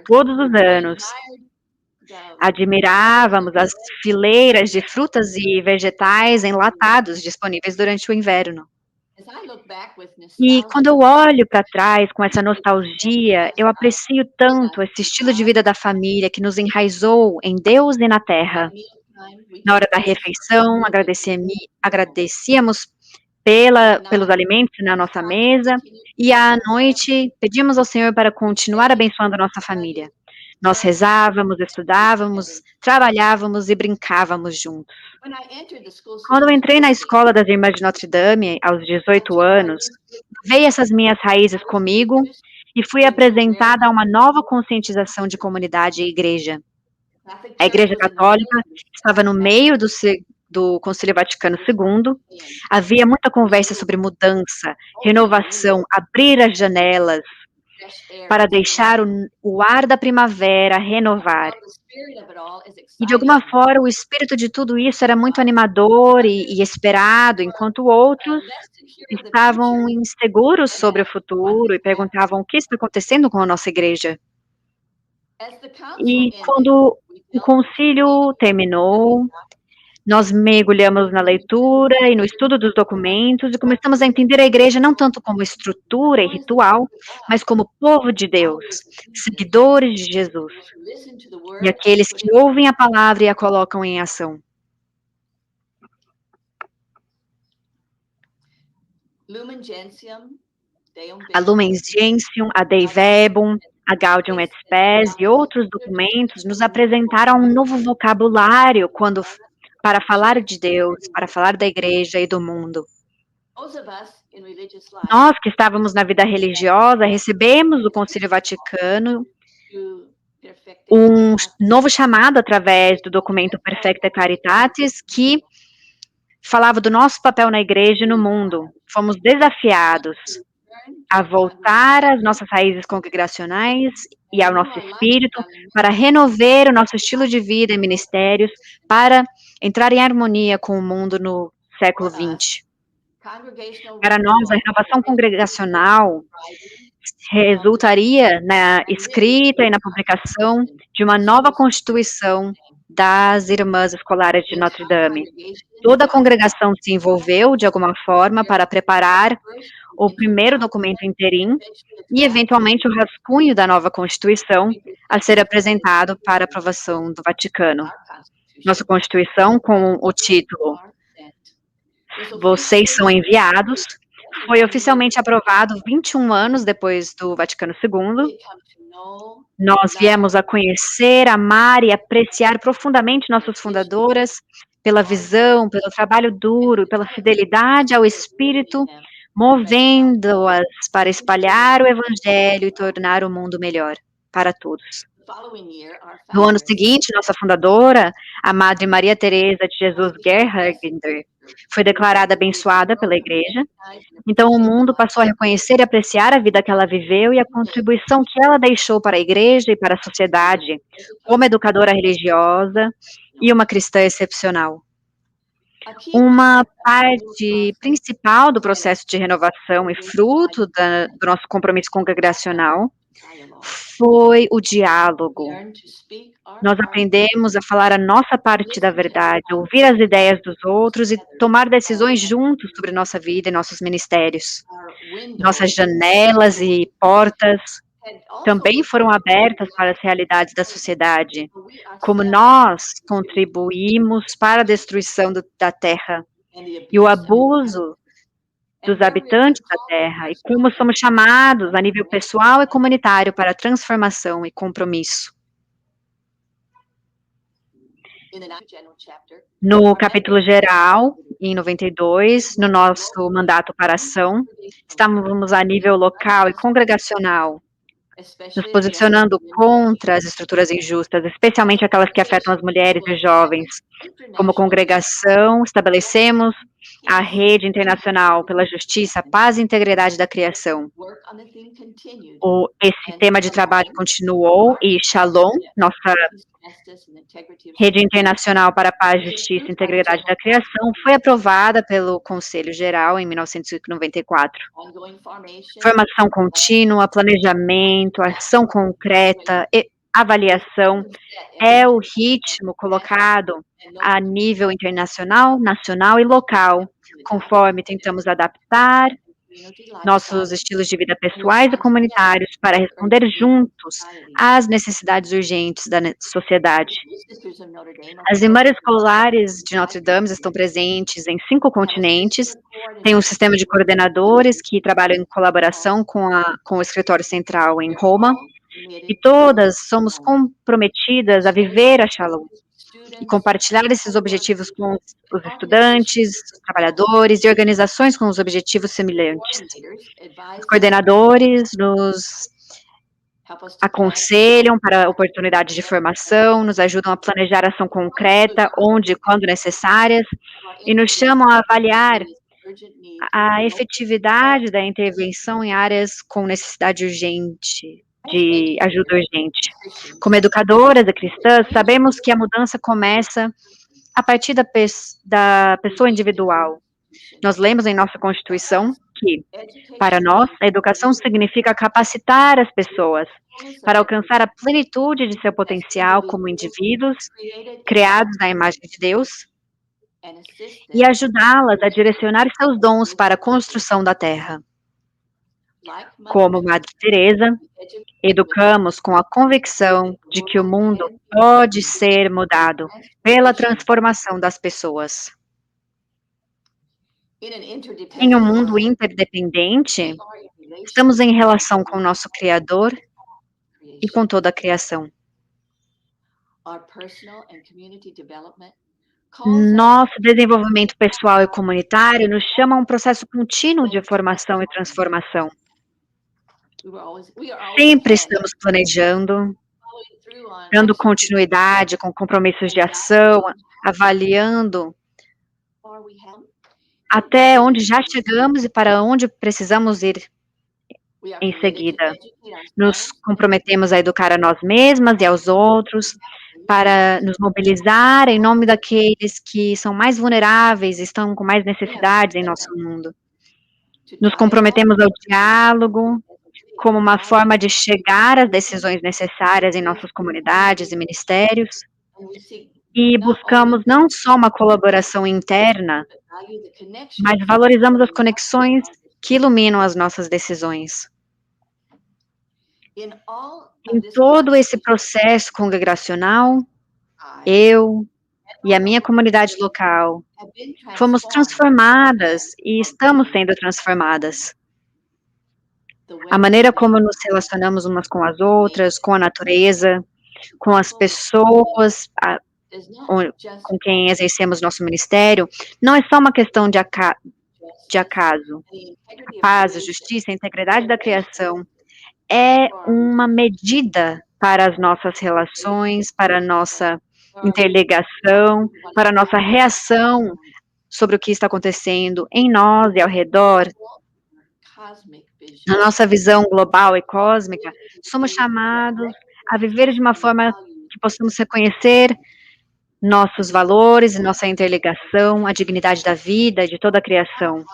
Todos os anos, admirávamos as fileiras de frutas e vegetais enlatados disponíveis durante o inverno. E quando eu olho para trás com essa nostalgia, eu aprecio tanto esse estilo de vida da família que nos enraizou em Deus e na terra. Na hora da refeição, agradecíamos pelos alimentos na nossa mesa, e à noite pedimos ao Senhor para continuar abençoando a nossa família. Nós rezávamos, estudávamos, trabalhávamos e brincávamos juntos. Quando eu entrei na escola das Irmãs de Notre Dame, aos 18 anos, veio essas minhas raízes comigo e fui apresentada a uma nova conscientização de comunidade e igreja. A Igreja Católica estava no meio do Concílio Vaticano II, havia muita conversa sobre mudança, renovação, abrir as janelas para deixar o ar da primavera renovar. E de alguma forma o espírito de tudo isso era muito animador e esperado, enquanto outros estavam inseguros sobre o futuro e perguntavam o que está acontecendo com a nossa igreja. E quando o concílio terminou, nós mergulhamos na leitura e no estudo dos documentos e começamos a entender a igreja não tanto como estrutura e ritual, mas como povo de Deus, seguidores de Jesus, e aqueles que ouvem a palavra e a colocam em ação. A Lumen Gentium, a Dei Verbum, a Gaudium et Spes e outros documentos nos apresentaram um novo vocabulário para falar de Deus, para falar da igreja e do mundo. Nós que estávamos na vida religiosa, recebemos do Concílio Vaticano um novo chamado através do documento Perfecta Caritatis, que falava do nosso papel na igreja e no mundo. Fomos desafiados a voltar às nossas raízes congregacionais e ao nosso espírito, para renovar o nosso estilo de vida e ministérios, para entrar em harmonia com o mundo no século XX. Para nós, a renovação congregacional resultaria na escrita e na publicação de uma nova Constituição das Irmãs Escolares de Notre Dame. Toda a congregação se envolveu, de alguma forma, para preparar o primeiro documento interim e, eventualmente, o rascunho da nova Constituição a ser apresentado para aprovação do Vaticano. Nossa Constituição, com o título Vocês são enviados, foi oficialmente aprovado 21 anos depois do Vaticano II. Nós viemos a conhecer, amar e apreciar profundamente nossas fundadoras pela visão, pelo trabalho duro, pela fidelidade ao Espírito, movendo-as para espalhar o Evangelho e tornar o mundo melhor para todos. No ano seguinte, nossa fundadora, a Madre Maria Teresa de Jesus Gerharder, foi declarada abençoada pela Igreja. Então, o mundo passou a reconhecer e apreciar a vida que ela viveu e a contribuição que ela deixou para a Igreja e para a sociedade, como educadora religiosa e uma cristã excepcional. Uma parte principal do processo de renovação e fruto do nosso compromisso congregacional foi o diálogo. Nós aprendemos a falar a nossa parte da verdade, ouvir as ideias dos outros e tomar decisões juntos sobre nossa vida e nossos ministérios. Nossas janelas e portas também foram abertas para as realidades da sociedade, como nós contribuímos para a destruição da terra e o abuso dos habitantes da terra, e como somos chamados a nível pessoal e comunitário para transformação e compromisso. No capítulo geral, em 92, no nosso mandato para ação, estávamos a nível local e congregacional, nos posicionando contra as estruturas injustas, especialmente aquelas que afetam as mulheres e jovens. Como congregação, estabelecemos a Rede Internacional pela Justiça, Paz e Integridade da Criação. Esse tema de trabalho continuou e Shalom, nossa Rede Internacional para a Paz, Justiça e Integridade da Criação, foi aprovada pelo Conselho Geral em 1994. Formação contínua, planejamento, ação concreta e avaliação é o ritmo colocado a nível internacional, nacional e local, conforme tentamos adaptar nossos estilos de vida pessoais e comunitários para responder juntos às necessidades urgentes da sociedade. As irmãs escolares de Notre Dame estão presentes em 5 continentes, tem um sistema de coordenadores que trabalham em colaboração com o escritório central em Roma, e todas somos comprometidas a viver a Shalom e compartilhar esses objetivos com os estudantes, os trabalhadores e organizações com os objetivos semelhantes. Os coordenadores nos aconselham para oportunidades de formação, nos ajudam a planejar ação concreta, onde e quando necessárias, e nos chamam a avaliar a efetividade da intervenção em áreas com necessidade urgente, de ajuda urgente. Como educadoras e cristãs, sabemos que a mudança começa a partir da pessoa individual. Nós lemos em nossa Constituição que, para nós, a educação significa capacitar as pessoas para alcançar a plenitude de seu potencial como indivíduos criados na imagem de Deus e ajudá-las a direcionar seus dons para a construção da terra. Como Madre Teresa, educamos com a convicção de que o mundo pode ser mudado pela transformação das pessoas. Em um mundo interdependente, estamos em relação com o nosso Criador e com toda a criação. Nosso desenvolvimento pessoal e comunitário nos chama a um processo contínuo de formação e transformação. Sempre estamos planejando, dando continuidade com compromissos de ação, avaliando até onde já chegamos e para onde precisamos ir em seguida. Nos comprometemos a educar a nós mesmas e aos outros, para nos mobilizar em nome daqueles que são mais vulneráveis e estão com mais necessidades em nosso mundo. Nos comprometemos ao diálogo como uma forma de chegar às decisões necessárias em nossas comunidades e ministérios, e buscamos não só uma colaboração interna, mas valorizamos as conexões que iluminam as nossas decisões. Em todo esse processo congregacional, eu e a minha comunidade local fomos transformadas e estamos sendo transformadas. A maneira como nos relacionamos umas com as outras, com a natureza, com as pessoas com quem exercemos nosso ministério, não é só uma questão de acaso. A paz, a justiça, a integridade da criação é uma medida para as nossas relações, para a nossa interligação, para a nossa reação sobre o que está acontecendo em nós e ao redor. Na nossa visão global e cósmica, somos chamados a viver de uma forma que possamos reconhecer nossos valores e nossa interligação, a dignidade da vida, de toda a criação.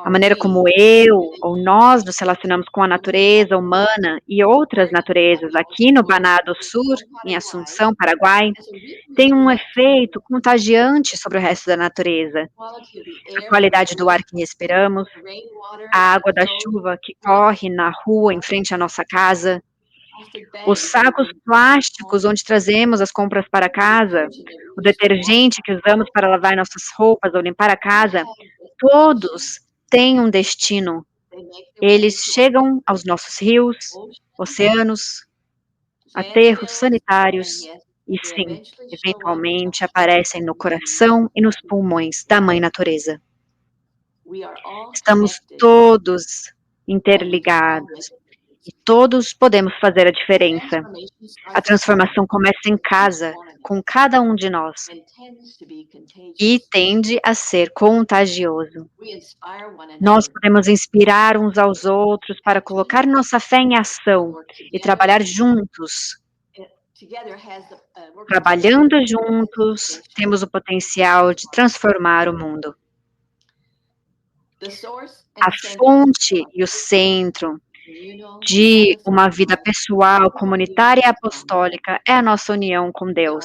A maneira como eu ou nós nos relacionamos com a natureza humana e outras naturezas aqui no Baná do Sur, em Assunção, Paraguai, tem um efeito contagiante sobre o resto da natureza. A qualidade do ar que respiramos, a água da chuva que corre na rua em frente à nossa casa, os sacos plásticos onde trazemos as compras para casa, o detergente que usamos para lavar nossas roupas ou limpar a casa, todos têm um destino. Eles chegam aos nossos rios, oceanos, aterros sanitários e, sim, eventualmente aparecem no coração e nos pulmões da Mãe Natureza. Estamos todos interligados e todos podemos fazer a diferença. A transformação começa em casa, com cada um de nós, e tende a ser contagioso. Nós podemos inspirar uns aos outros para colocar nossa fé em ação e trabalhar juntos. Trabalhando juntos, temos o potencial de transformar o mundo. A fonte e o centro de uma vida pessoal, comunitária e apostólica é a nossa união com Deus.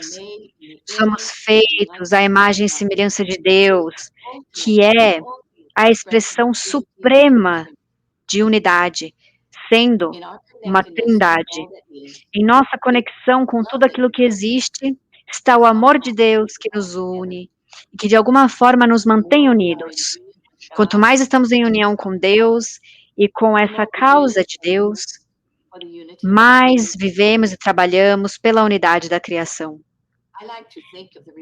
Somos feitos à imagem e semelhança de Deus, que é a expressão suprema de unidade, sendo uma trindade. Em nossa conexão com tudo aquilo que existe, está o amor de Deus que nos une e que de alguma forma nos mantém unidos. Quanto mais estamos em união com Deus e com essa causa de Deus, mais vivemos e trabalhamos pela unidade da criação.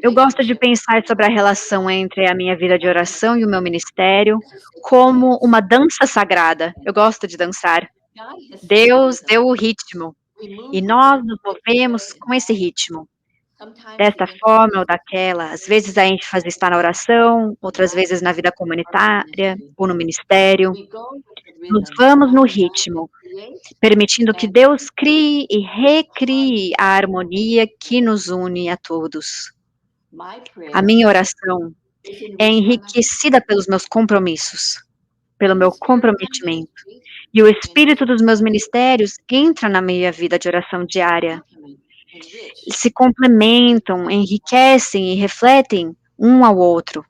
Eu gosto de pensar sobre a relação entre a minha vida de oração e o meu ministério como uma dança sagrada. Eu gosto de dançar. Deus deu o ritmo e nós nos movemos com esse ritmo. Desta forma ou daquela, às vezes a ênfase está na oração, outras vezes na vida comunitária ou no ministério. Nos vamos no ritmo, permitindo que Deus crie e recrie a harmonia que nos une a todos. A minha oração é enriquecida pelos meus compromissos, pelo meu comprometimento, e o espírito dos meus ministérios entra na minha vida de oração diária. Se complementam, enriquecem e refletem um ao outro.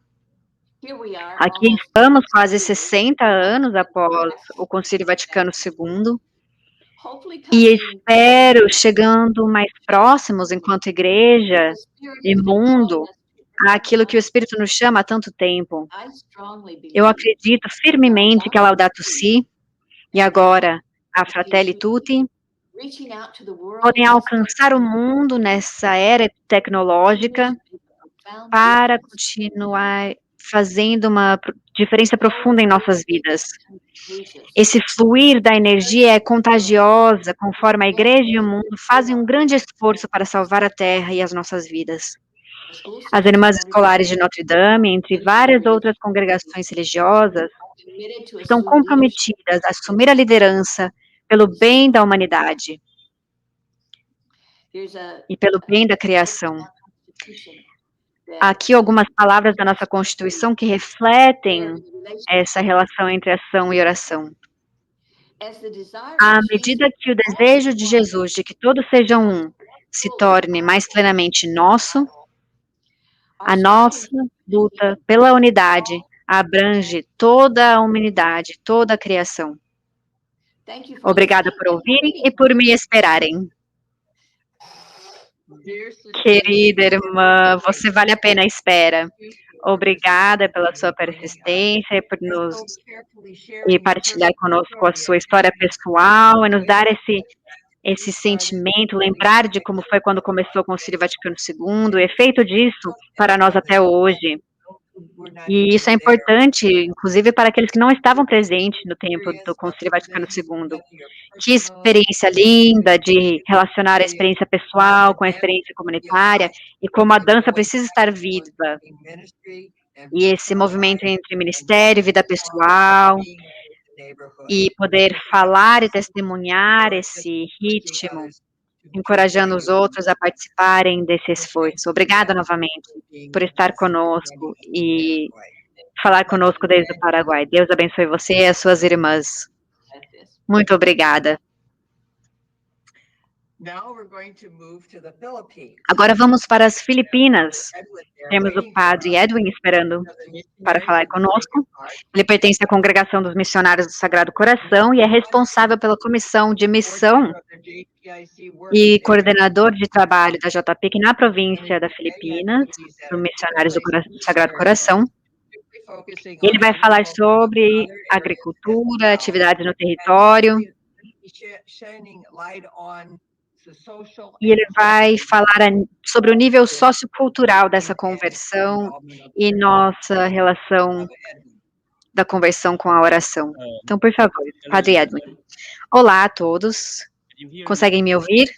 Aqui estamos quase 60 anos após o Concílio Vaticano II, e espero chegando mais próximos enquanto igreja e mundo àquilo que o Espírito nos chama há tanto tempo. Eu acredito firmemente que a Laudato Si e agora a Fratelli Tutti podem alcançar o mundo nessa era tecnológica para continuar fazendo uma diferença profunda em nossas vidas. Esse fluir da energia é contagiosa, conforme a igreja e o mundo fazem um grande esforço para salvar a terra e as nossas vidas. As Irmãs Escolares de Notre Dame, entre várias outras congregações religiosas, estão comprometidas a assumir a liderança pelo bem da humanidade e pelo bem da criação. Aqui algumas palavras da nossa Constituição que refletem essa relação entre ação e oração. À medida que o desejo de Jesus de que todos sejam um se torne mais plenamente nosso, a nossa luta pela unidade abrange toda a humanidade, toda a criação. Obrigada por ouvirem e por me esperarem. Querida irmã, você vale a pena a espera. Obrigada pela sua persistência e partilhar conosco a sua história pessoal e nos dar esse sentimento, lembrar de como foi quando começou o Concílio Vaticano II, o efeito disso para nós até hoje. E isso é importante, inclusive para aqueles que não estavam presentes no tempo do Concílio Vaticano II. Que experiência linda de relacionar a experiência pessoal com a experiência comunitária e como a dança precisa estar viva. E esse movimento entre ministério e vida pessoal, e poder falar e testemunhar esse ritmo encorajando os outros a participarem desse esforço. Obrigada novamente por estar conosco e falar conosco desde o Paraguai. Deus abençoe você e as suas irmãs. Muito obrigada. Agora vamos para as Filipinas. Temos o padre Edwin esperando para falar conosco. Ele pertence à Congregação dos Missionários do Sagrado Coração e é responsável pela comissão de missão e coordenador de trabalho da JPIC na província da Filipinas, do Missionários do Sagrado Coração. Ele vai falar sobre agricultura, atividades no território, e ele vai falar sobre o nível sociocultural dessa conversão e nossa relação da conversão com a oração. Então, por favor, Padre Edwin. Olá a todos. Conseguem me ouvir?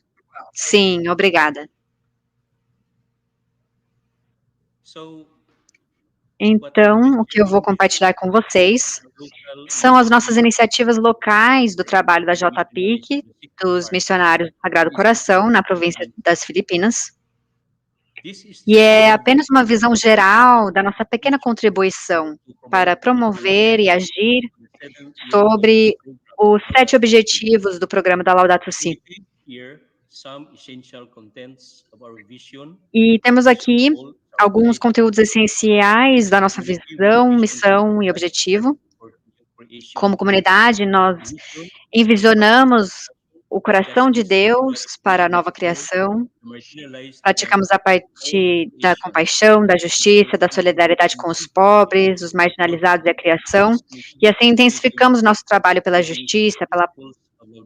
Sim, obrigada. Então, o que eu vou compartilhar com vocês são as nossas iniciativas locais do trabalho da JPIC, dos Missionários do Sagrado Coração, na província das Filipinas. E é apenas uma visão geral da nossa pequena contribuição para promover e agir sobre os 7 objetivos do programa da Laudato Si. E temos aqui alguns conteúdos essenciais da nossa visão, missão e objetivo. Como comunidade, nós envisionamos o coração de Deus para a nova criação, praticamos a partir da compaixão, da justiça, da solidariedade com os pobres, os marginalizados e a criação, e assim intensificamos nosso trabalho pela justiça, pela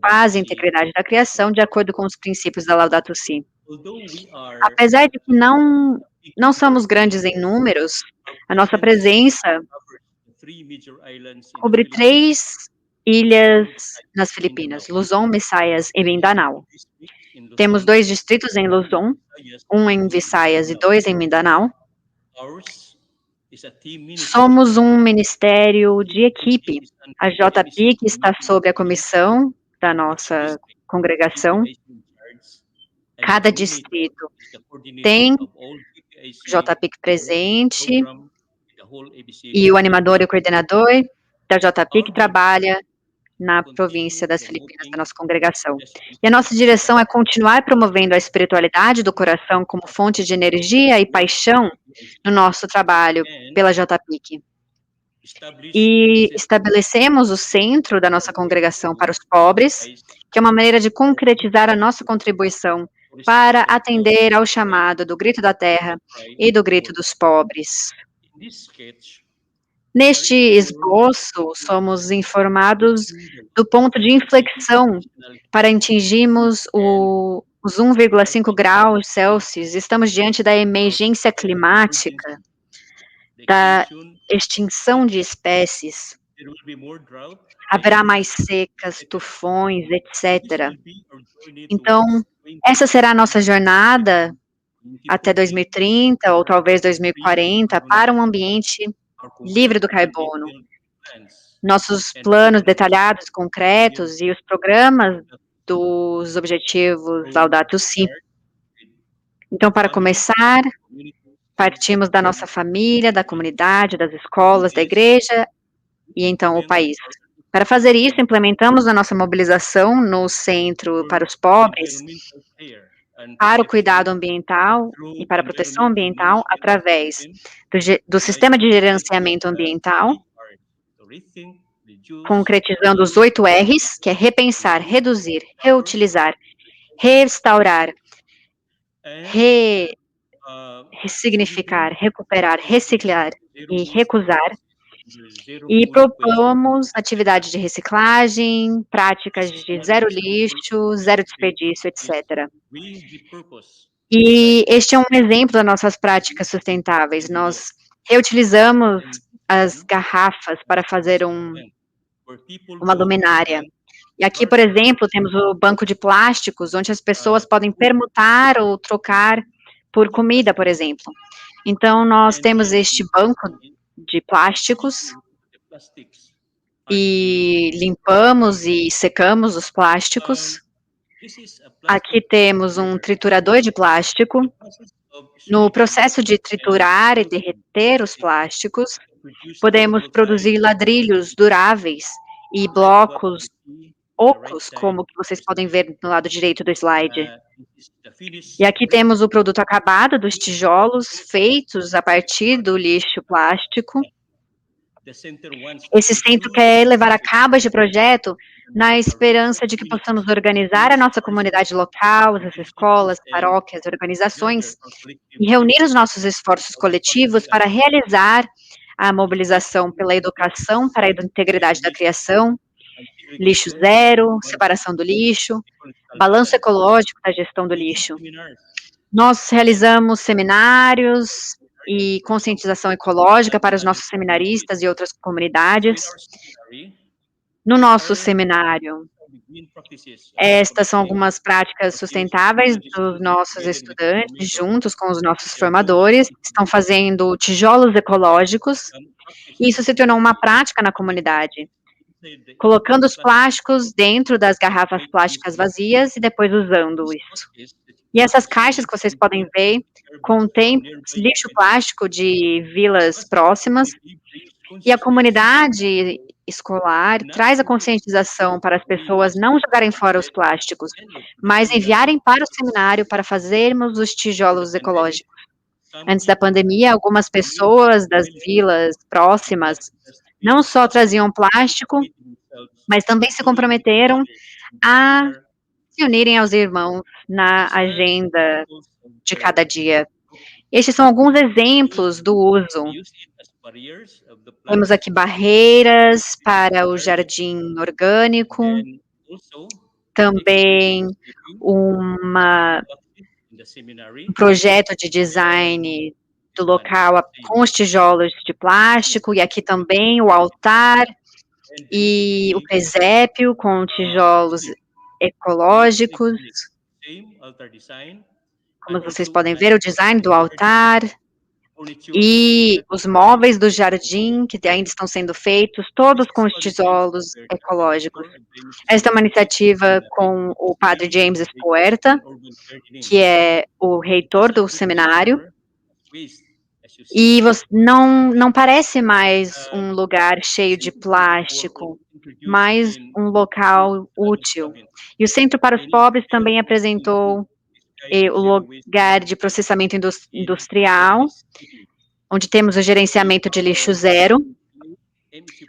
paz e integridade da criação, de acordo com os princípios da Laudato Si. Apesar de que não somos grandes em números, a nossa presença cobre 3 ilhas nas Filipinas, Luzon, Visayas e Mindanao. Temos 2 distritos em Luzon, 1 em Visayas e 2 em Mindanao. Somos um ministério de equipe. A JPIC está sob a comissão da nossa congregação. Cada distrito tem JPIC presente e o animador e o coordenador da JPIC trabalha na província das Filipinas, da nossa congregação. E a nossa direção é continuar promovendo a espiritualidade do coração como fonte de energia e paixão no nosso trabalho pela JPIC. E estabelecemos o centro da nossa congregação para os pobres, que é uma maneira de concretizar a nossa contribuição para atender ao chamado do grito da terra e do grito dos pobres. Neste esboço, somos informados do ponto de inflexão para atingirmos os 1,5 graus Celsius. Estamos diante da emergência climática, da extinção de espécies. Haverá mais secas, tufões, etc. Então, essa será a nossa jornada até 2030 ou talvez 2040 para um ambiente livre do carbono. Nossos planos detalhados, concretos e os programas dos objetivos Laudato Si. Então, para começar, partimos da nossa família, da comunidade, das escolas, da igreja e então o país. Para fazer isso, implementamos a nossa mobilização no Centro para os Pobres, para o cuidado ambiental e para a proteção ambiental através do sistema de gerenciamento ambiental, concretizando os 8 R's, que é repensar, reduzir, reutilizar, restaurar, ressignificar, recuperar, reciclar e recusar. E propomos atividades de reciclagem, práticas de zero lixo, zero desperdício, etc. E este é um exemplo das nossas práticas sustentáveis. Nós reutilizamos as garrafas para fazer uma luminária. E aqui, por exemplo, temos o banco de plásticos, onde as pessoas podem permutar ou trocar por comida, por exemplo. Então, nós temos este banco de plásticos e limpamos e secamos os plásticos Aqui temos um triturador de plástico. No processo de triturar e derreter os plásticos, podemos produzir ladrilhos duráveis e blocos ocos, como que vocês podem ver no lado direito do slide. E aqui temos o produto acabado dos tijolos feitos a partir do lixo plástico. Esse centro quer levar a cabo este projeto na esperança de que possamos organizar a nossa comunidade local, as escolas, paróquias, organizações, e reunir os nossos esforços coletivos para realizar a mobilização pela educação para a integridade da criação, lixo zero, separação do lixo, balanço ecológico da gestão do lixo. Nós realizamos seminários e conscientização ecológica para os nossos seminaristas e outras comunidades. No nosso seminário, estas são algumas práticas sustentáveis dos nossos estudantes, juntos com os nossos formadores, estão fazendo tijolos ecológicos, e isso se tornou uma prática na comunidade, colocando os plásticos dentro das garrafas plásticas vazias e depois usando isso. E essas caixas que vocês podem ver contêm lixo plástico de vilas próximas, e a comunidade escolar traz a conscientização para as pessoas não jogarem fora os plásticos, mas enviarem para o seminário para fazermos os tijolos ecológicos. Antes da pandemia, algumas pessoas das vilas próximas não só traziam plástico, mas também se comprometeram a se unirem aos irmãos na agenda de cada dia. Estes são alguns exemplos do uso. Temos aqui barreiras para o jardim orgânico, também um projeto de design do local com os tijolos de plástico, e aqui também o altar e o presépio com tijolos ecológicos. Como vocês podem ver, o design do altar e os móveis do jardim, que ainda estão sendo feitos, todos com os tijolos ecológicos. Esta é uma iniciativa com o padre James Puerta, que é o reitor do seminário, e não parece mais um lugar cheio de plástico, mas um local útil. E o Centro para os Pobres também apresentou o lugar de processamento industrial, onde temos o gerenciamento de lixo zero.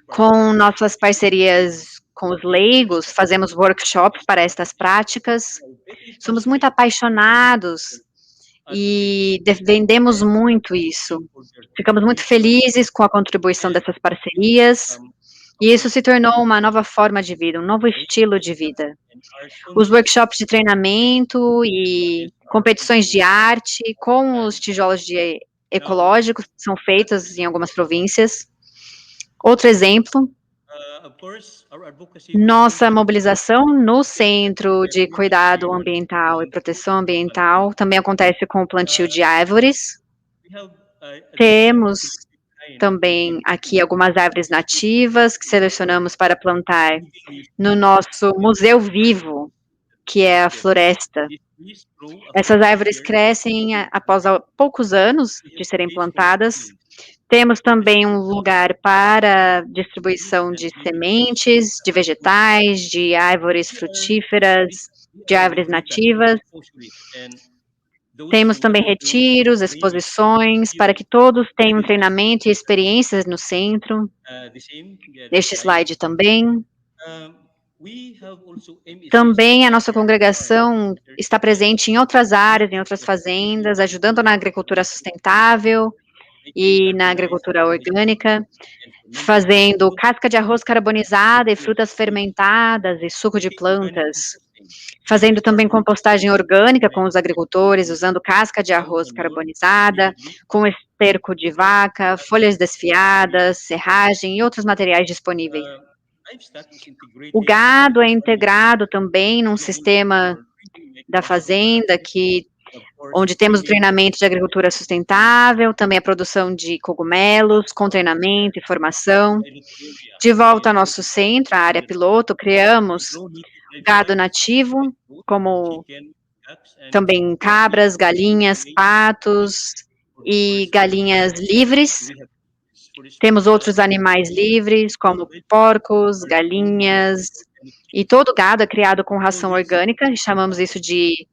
Com nossas parcerias com os leigos, fazemos workshops para estas práticas. Somos muito apaixonados e defendemos muito isso. Ficamos muito felizes com a contribuição dessas parcerias, e isso se tornou uma nova forma de vida, um novo estilo de vida. Os workshops de treinamento e competições de arte com os tijolos ecológicos são feitos em algumas províncias. Outro exemplo, nossa mobilização no Centro de Cuidado Ambiental e Proteção Ambiental também acontece com o plantio de árvores. Temos também aqui algumas árvores nativas que selecionamos para plantar no nosso museu vivo, que é a floresta. Essas árvores crescem após poucos anos de serem plantadas. Temos também um lugar para distribuição de sementes, de vegetais, de árvores frutíferas, de árvores nativas. Temos também retiros, exposições, para que todos tenham treinamento e experiências no centro. Neste slide também. Também a nossa congregação está presente em outras áreas, em outras fazendas, ajudando na agricultura sustentável e na agricultura orgânica, fazendo casca de arroz carbonizada e frutas fermentadas e suco de plantas, fazendo também compostagem orgânica com os agricultores, usando casca de arroz carbonizada, com esterco de vaca, folhas desfiadas, serragem e outros materiais disponíveis. O gado é integrado também num sistema da fazenda onde temos o treinamento de agricultura sustentável, também a produção de cogumelos, com treinamento e formação. De volta ao nosso centro, a área piloto, criamos gado nativo, como também cabras, galinhas, patos e galinhas livres. Temos outros animais livres, como porcos, galinhas, e todo gado é criado com ração orgânica, e chamamos isso de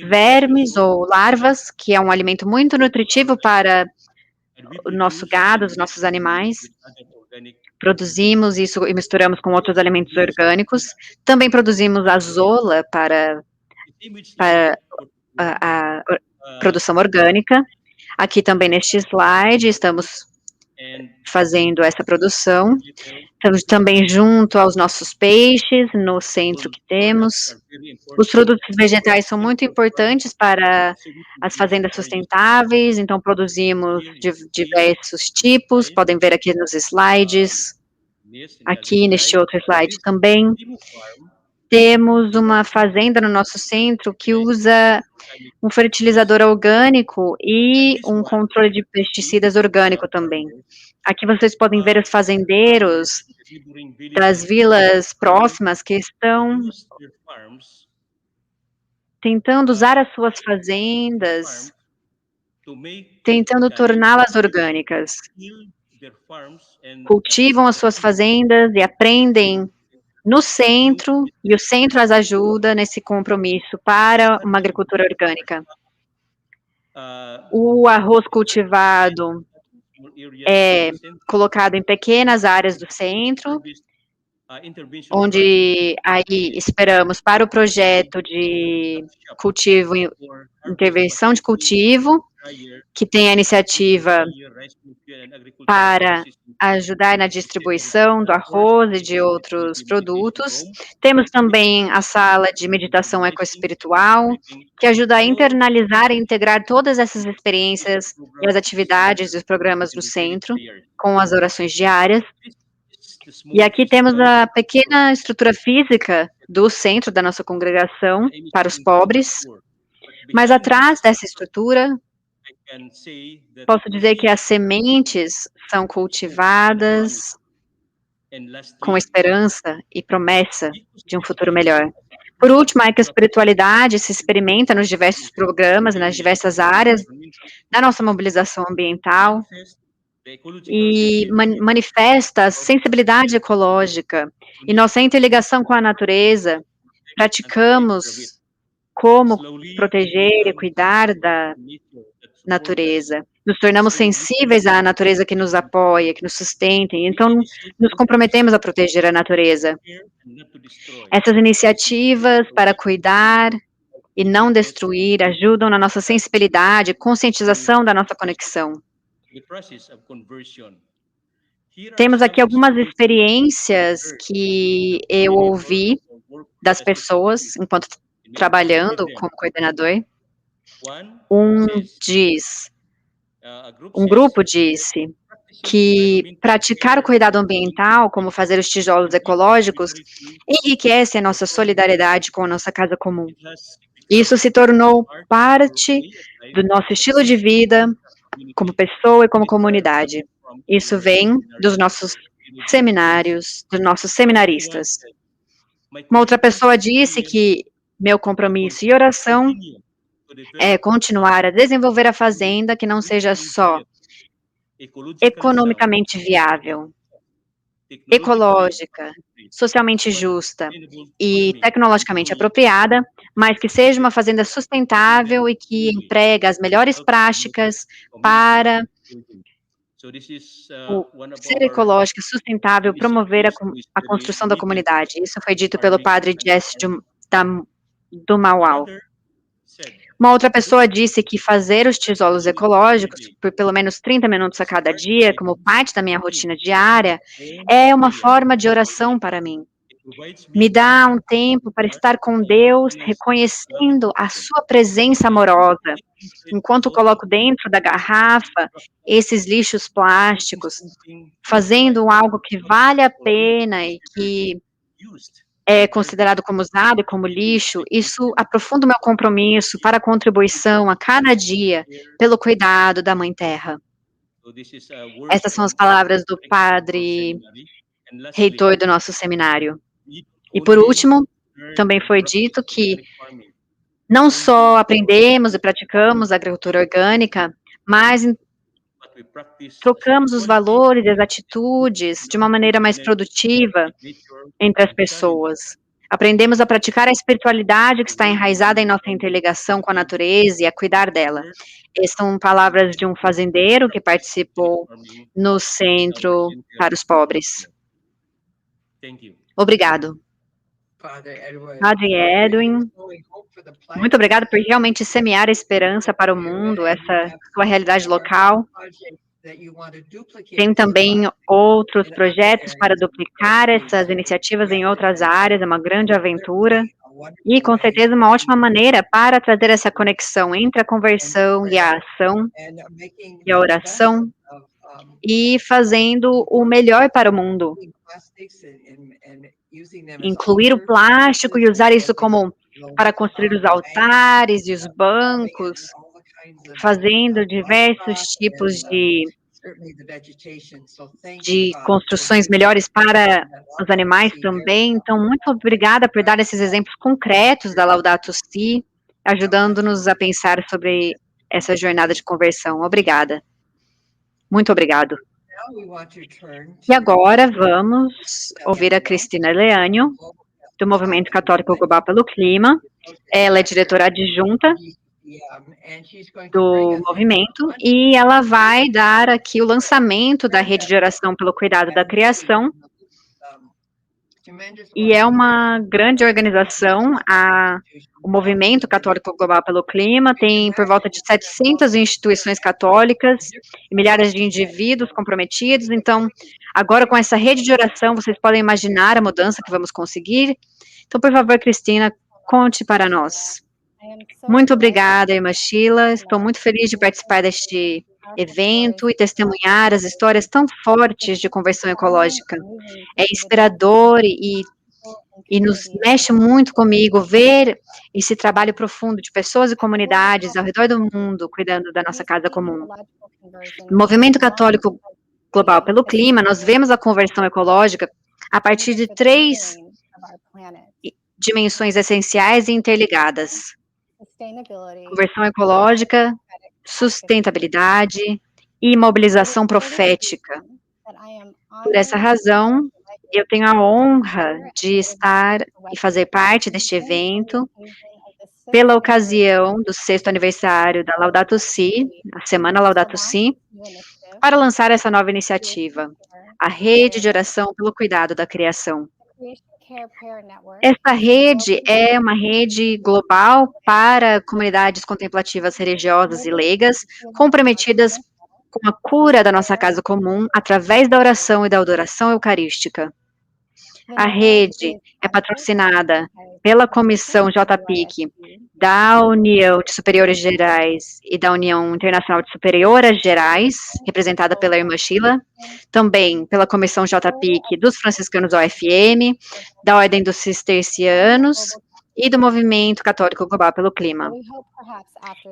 vermes ou larvas, que é um alimento muito nutritivo para o nosso gado, os nossos animais. Produzimos isso e misturamos com outros alimentos orgânicos. Também produzimos azola para a produção orgânica. Aqui também neste slide estamos fazendo essa produção. Estamos também junto aos nossos peixes, no centro que temos. Os produtos vegetais são muito importantes para as fazendas sustentáveis, então produzimos de diversos tipos, podem ver aqui nos slides. Aqui neste outro slide também. Temos uma fazenda no nosso centro que usa um fertilizador orgânico e um controle de pesticidas orgânico também. Aqui vocês podem ver os fazendeiros das vilas próximas que estão tentando usar as suas fazendas, tentando torná-las orgânicas. Cultivam as suas fazendas e aprendem no centro, e o centro as ajuda nesse compromisso para uma agricultura orgânica. O arroz cultivado é colocado em pequenas áreas do centro, onde aí esperamos para o projeto de cultivo, intervenção de cultivo, que tem a iniciativa para ajudar na distribuição do arroz e de outros produtos. Temos também a sala de meditação ecoespiritual, que ajuda a internalizar e integrar todas essas experiências e as atividades dos programas do centro, com as orações diárias. E aqui temos a pequena estrutura física do centro da nossa congregação para os pobres, mas atrás dessa estrutura, posso dizer que as sementes são cultivadas com esperança e promessa de um futuro melhor. Por último, a espiritualidade se experimenta nos diversos programas, nas diversas áreas da nossa mobilização ambiental e manifesta a sensibilidade ecológica e nossa interligação com a natureza. Praticamos como proteger e cuidar da natureza. Nos tornamos sensíveis à natureza que nos apoia, que nos sustenta, então nos comprometemos a proteger a natureza. Essas iniciativas para cuidar e não destruir ajudam na nossa sensibilidade, conscientização da nossa conexão. Temos aqui algumas experiências que eu ouvi das pessoas enquanto trabalhando como coordenador. Um grupo disse que praticar o cuidado ambiental, como fazer os tijolos ecológicos, enriquece a nossa solidariedade com a nossa casa comum. Isso se tornou parte do nosso estilo de vida, como pessoa e como comunidade. Isso vem dos nossos seminários, dos nossos seminaristas. Uma outra pessoa disse que meu compromisso e oração é continuar a desenvolver a fazenda que não seja só economicamente viável, ecológica, socialmente justa e tecnologicamente apropriada, mas que seja uma fazenda sustentável e que emprega as melhores práticas para o ser ecológico, sustentável, promover a construção da comunidade. Isso foi dito pelo padre Jesse do Mauau. Uma outra pessoa disse que fazer os tijolos ecológicos por pelo menos 30 minutos a cada dia, como parte da minha rotina diária, é uma forma de oração para mim. Me dá um tempo para estar com Deus, reconhecendo a sua presença amorosa, enquanto coloco dentro da garrafa esses lixos plásticos, fazendo algo que vale a pena e que é considerado como usado e como lixo. Isso aprofunda o meu compromisso para a contribuição a cada dia pelo cuidado da Mãe Terra. Essas são as palavras do padre reitor do nosso seminário. E por último, também foi dito que não só aprendemos e praticamos a agricultura orgânica, mas trocamos os valores e as atitudes de uma maneira mais produtiva entre as pessoas. Aprendemos a praticar a espiritualidade que está enraizada em nossa interligação com a natureza e a cuidar dela. Essas são palavras de um fazendeiro que participou no Centro para os Pobres. Obrigado. Padre Edwin, muito obrigado por realmente semear a esperança para o mundo, essa sua realidade local. Tem também outros projetos para duplicar essas iniciativas em outras áreas, é uma grande aventura e, com certeza, uma ótima maneira para trazer essa conexão entre a conversão e a ação e a oração e fazendo o melhor para o mundo. Incluir o plástico e usar isso como para construir os altares e os bancos, fazendo diversos tipos de construções melhores para os animais também. Então, muito obrigada por dar esses exemplos concretos da Laudato Si, ajudando-nos a pensar sobre essa jornada de conversão. Obrigada. Muito obrigado. E agora vamos ouvir a Cristina Leânio, do Movimento Católico Global pelo Clima. Ela é diretora adjunta do movimento e ela vai dar aqui o lançamento da Rede de Oração pelo Cuidado da Criação. E é uma grande organização, o Movimento Católico Global pelo Clima tem por volta de 700 instituições católicas e milhares de indivíduos comprometidos. Então, agora com essa rede de oração, vocês podem imaginar a mudança que vamos conseguir. Então, por favor, Cristina, conte para nós. Muito obrigada, irmã Sheila. Estou muito feliz de participar deste evento e testemunhar as histórias tão fortes de conversão ecológica. É inspirador e nos mexe muito comigo ver esse trabalho profundo de pessoas e comunidades ao redor do mundo cuidando da nossa casa comum. No Movimento Católico Global pelo Clima, nós vemos a conversão ecológica a partir de 3 dimensões essenciais e interligadas: conversão ecológica, sustentabilidade e mobilização profética. Por essa razão, eu tenho a honra de estar e fazer parte deste evento pela ocasião do 6º aniversário da Laudato Si, a Semana Laudato Si, para lançar essa nova iniciativa, a Rede de Oração pelo Cuidado da Criação. Essa rede é uma rede global para comunidades contemplativas religiosas e leigas, comprometidas com a cura da nossa casa comum através da oração e da adoração eucarística. A rede é patrocinada pela Comissão JPIC da União de Superiores Gerais e da União Internacional de Superioras Gerais, representada pela irmã Sheila, também pela Comissão JPIC dos Franciscanos OFM, da Ordem dos Cistercianos e do Movimento Católico Global pelo Clima.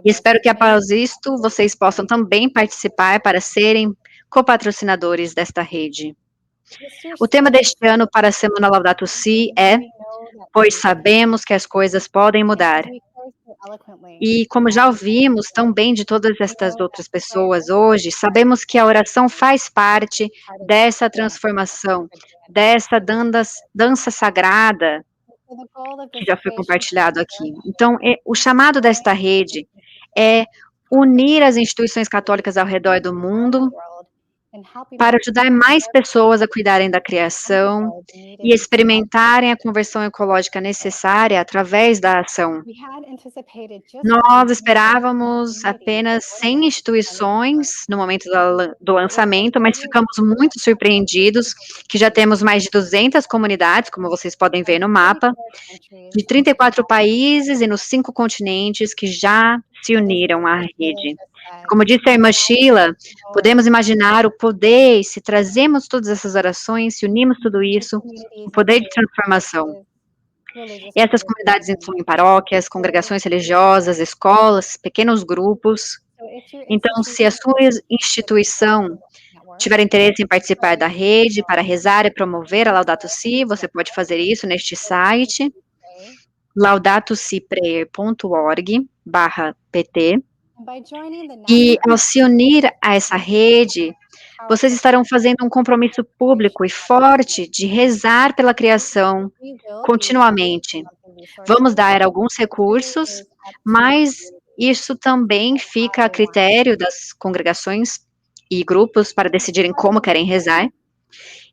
E espero que após isto vocês possam também participar para serem copatrocinadores desta rede. O tema deste ano para a Semana Laudato Si é "Pois sabemos que as coisas podem mudar". E como já ouvimos tão bem de todas estas outras pessoas hoje, sabemos que a oração faz parte dessa transformação, dessa dança sagrada que já foi compartilhado aqui. Então, o chamado desta rede é unir as instituições católicas ao redor do mundo para ajudar mais pessoas a cuidarem da criação e experimentarem a conversão ecológica necessária através da ação. Nós esperávamos apenas 100 instituições no momento do lançamento, mas ficamos muito surpreendidos que já temos mais de 200 comunidades, como vocês podem ver no mapa, de 34 países e nos 5 continentes que já se uniram à rede. Como disse a irmã Sheila, podemos imaginar o poder, se trazemos todas essas orações, se unimos tudo isso, o poder de transformação. E essas comunidades incluem paróquias, congregações religiosas, escolas, pequenos grupos. Então, se a sua instituição tiver interesse em participar da rede para rezar e promover a Laudato Si, você pode fazer isso neste site. laudatosiprayer.org/pt, e ao se unir a essa rede, vocês estarão fazendo um compromisso público e forte de rezar pela criação continuamente. Vamos dar alguns recursos, mas isso também fica a critério das congregações e grupos para decidirem como querem rezar.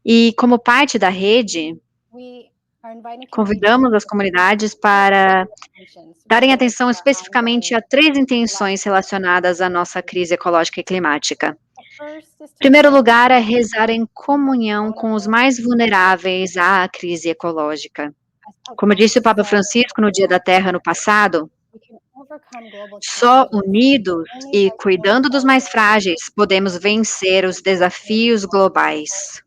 E como parte da rede, convidamos as comunidades para darem atenção especificamente a 3 intenções relacionadas à nossa crise ecológica e climática. Em primeiro lugar, é rezar em comunhão com os mais vulneráveis à crise ecológica. Como disse o Papa Francisco no Dia da Terra no passado, só unidos e cuidando dos mais frágeis podemos vencer os desafios globais.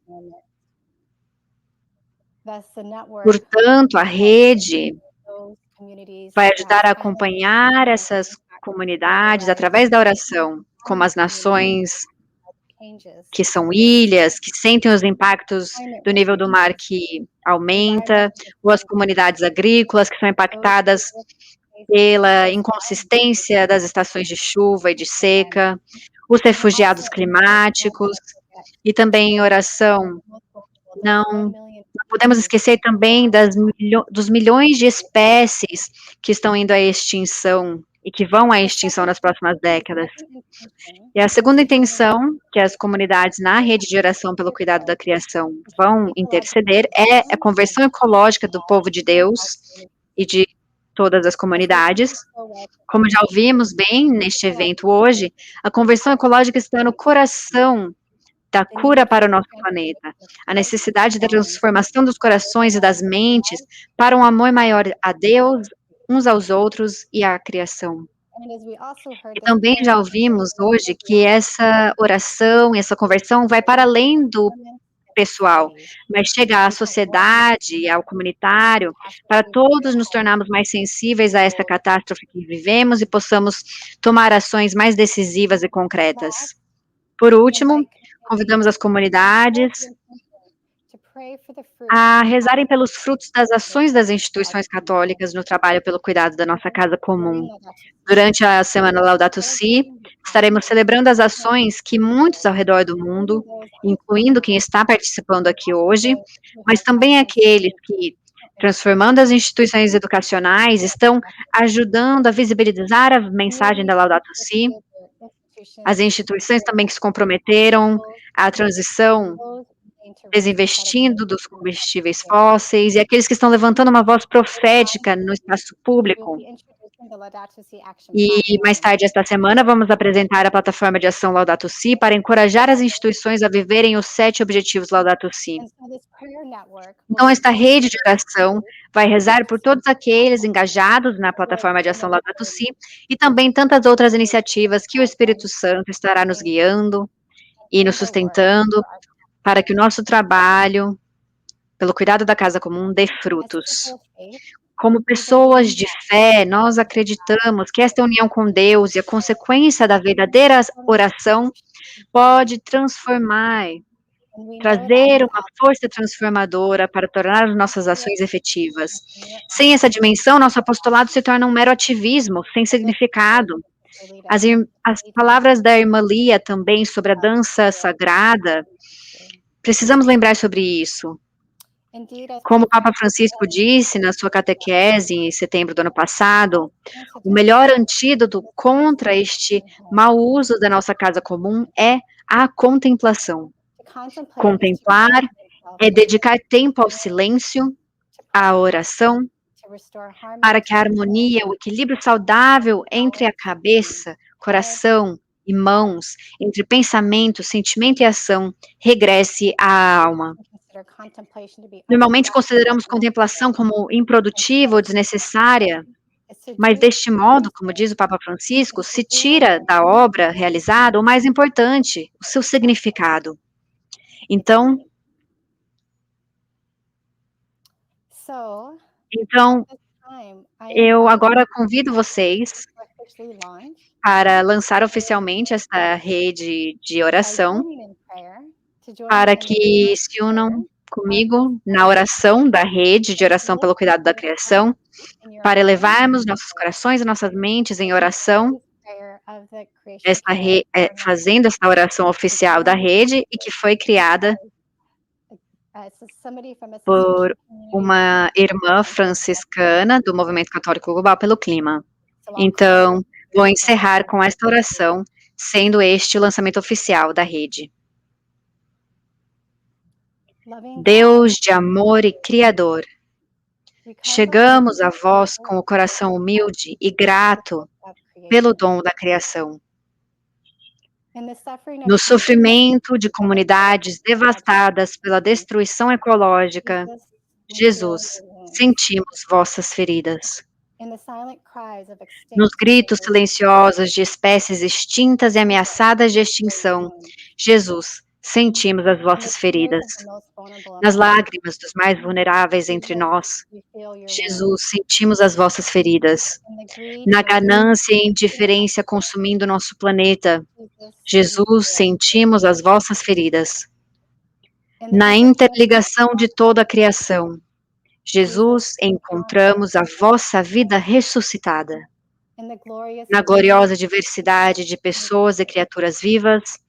Portanto, a rede vai ajudar a acompanhar essas comunidades através da oração, como as nações que são ilhas, que sentem os impactos do nível do mar que aumenta, ou as comunidades agrícolas que são impactadas pela inconsistência das estações de chuva e de seca, os refugiados climáticos, e também em oração, não podemos esquecer também dos milhões de espécies que estão indo à extinção e que vão à extinção nas próximas décadas. E a segunda intenção que as comunidades na rede de oração pelo cuidado da criação vão interceder é a conversão ecológica do povo de Deus e de todas as comunidades. Como já ouvimos bem neste evento hoje, a conversão ecológica está no coração da cura para o nosso planeta, a necessidade da transformação dos corações e das mentes para um amor maior a Deus, uns aos outros e à criação. E também já ouvimos hoje que essa oração, essa conversão vai para além do pessoal, mas chega à sociedade, ao comunitário, para todos nos tornarmos mais sensíveis a essa catástrofe que vivemos e possamos tomar ações mais decisivas e concretas. Por último, convidamos as comunidades a rezarem pelos frutos das ações das instituições católicas no trabalho pelo cuidado da nossa casa comum. Durante a Semana Laudato Si, estaremos celebrando as ações que muitos ao redor do mundo, incluindo quem está participando aqui hoje, mas também aqueles que, transformando as instituições educacionais, estão ajudando a visibilizar a mensagem da Laudato Si, as instituições também que se comprometeram à transição, desinvestindo dos combustíveis fósseis, e aqueles que estão levantando uma voz profética no espaço público. E mais tarde esta semana vamos apresentar a plataforma de ação Laudato Si para encorajar as instituições a viverem os 7 objetivos Laudato Si. Então, esta rede de oração vai rezar por todos aqueles engajados na plataforma de ação Laudato Si e também tantas outras iniciativas que o Espírito Santo estará nos guiando e nos sustentando para que o nosso trabalho pelo cuidado da casa comum dê frutos. Como pessoas de fé, nós acreditamos que esta união com Deus e a consequência da verdadeira oração pode transformar, trazer uma força transformadora para tornar as nossas ações efetivas. Sem essa dimensão, nosso apostolado se torna um mero ativismo, sem significado. As palavras da irmã Lia também sobre a dança sagrada, precisamos lembrar sobre isso. Como o Papa Francisco disse na sua catequese em setembro do ano passado, o melhor antídoto contra este mau uso da nossa casa comum é a contemplação. Contemplar é dedicar tempo ao silêncio, à oração, para que a harmonia, o equilíbrio saudável entre a cabeça, coração e mãos, entre pensamento, sentimento e ação, regresse à alma. Normalmente consideramos contemplação como improdutiva ou desnecessária, mas deste modo, como diz o Papa Francisco, se tira da obra realizada o mais importante, o seu significado. Então, eu agora convido vocês para lançar oficialmente esta rede de oração, para que se unam comigo na oração da rede de oração pelo cuidado da criação, para elevarmos nossos corações e nossas mentes em oração, fazendo essa oração oficial da rede e que foi criada por uma irmã franciscana do Movimento Católico Global pelo Clima. Então, vou encerrar com esta oração, sendo este o lançamento oficial da rede. Deus de amor e Criador, chegamos a vós com o coração humilde e grato pelo dom da criação. No sofrimento de comunidades devastadas pela destruição ecológica, Jesus, sentimos vossas feridas. Nos gritos silenciosos de espécies extintas e ameaçadas de extinção, Jesus, sentimos as vossas feridas. Nas lágrimas dos mais vulneráveis entre nós, Jesus, sentimos as vossas feridas. Na ganância e indiferença consumindo nosso planeta, Jesus, sentimos as vossas feridas. Na interligação de toda a criação, Jesus, encontramos a vossa vida ressuscitada. Na gloriosa diversidade de pessoas e criaturas vivas,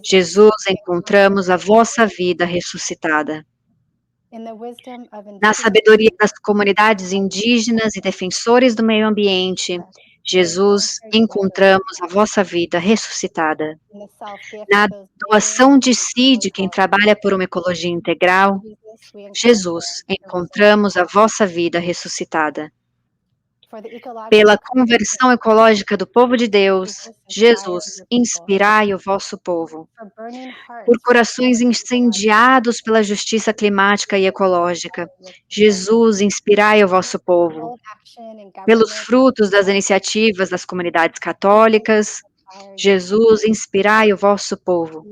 Jesus, encontramos a vossa vida ressuscitada. Na sabedoria das comunidades indígenas e defensores do meio ambiente, Jesus, encontramos a vossa vida ressuscitada. Na doação de si de quem trabalha por uma ecologia integral, Jesus, encontramos a vossa vida ressuscitada. Pela conversão ecológica do povo de Deus, Jesus, inspirai o vosso povo. Por corações incendiados pela justiça climática e ecológica, Jesus, inspirai o vosso povo. Pelos frutos das iniciativas das comunidades católicas, Jesus, inspirai o vosso povo.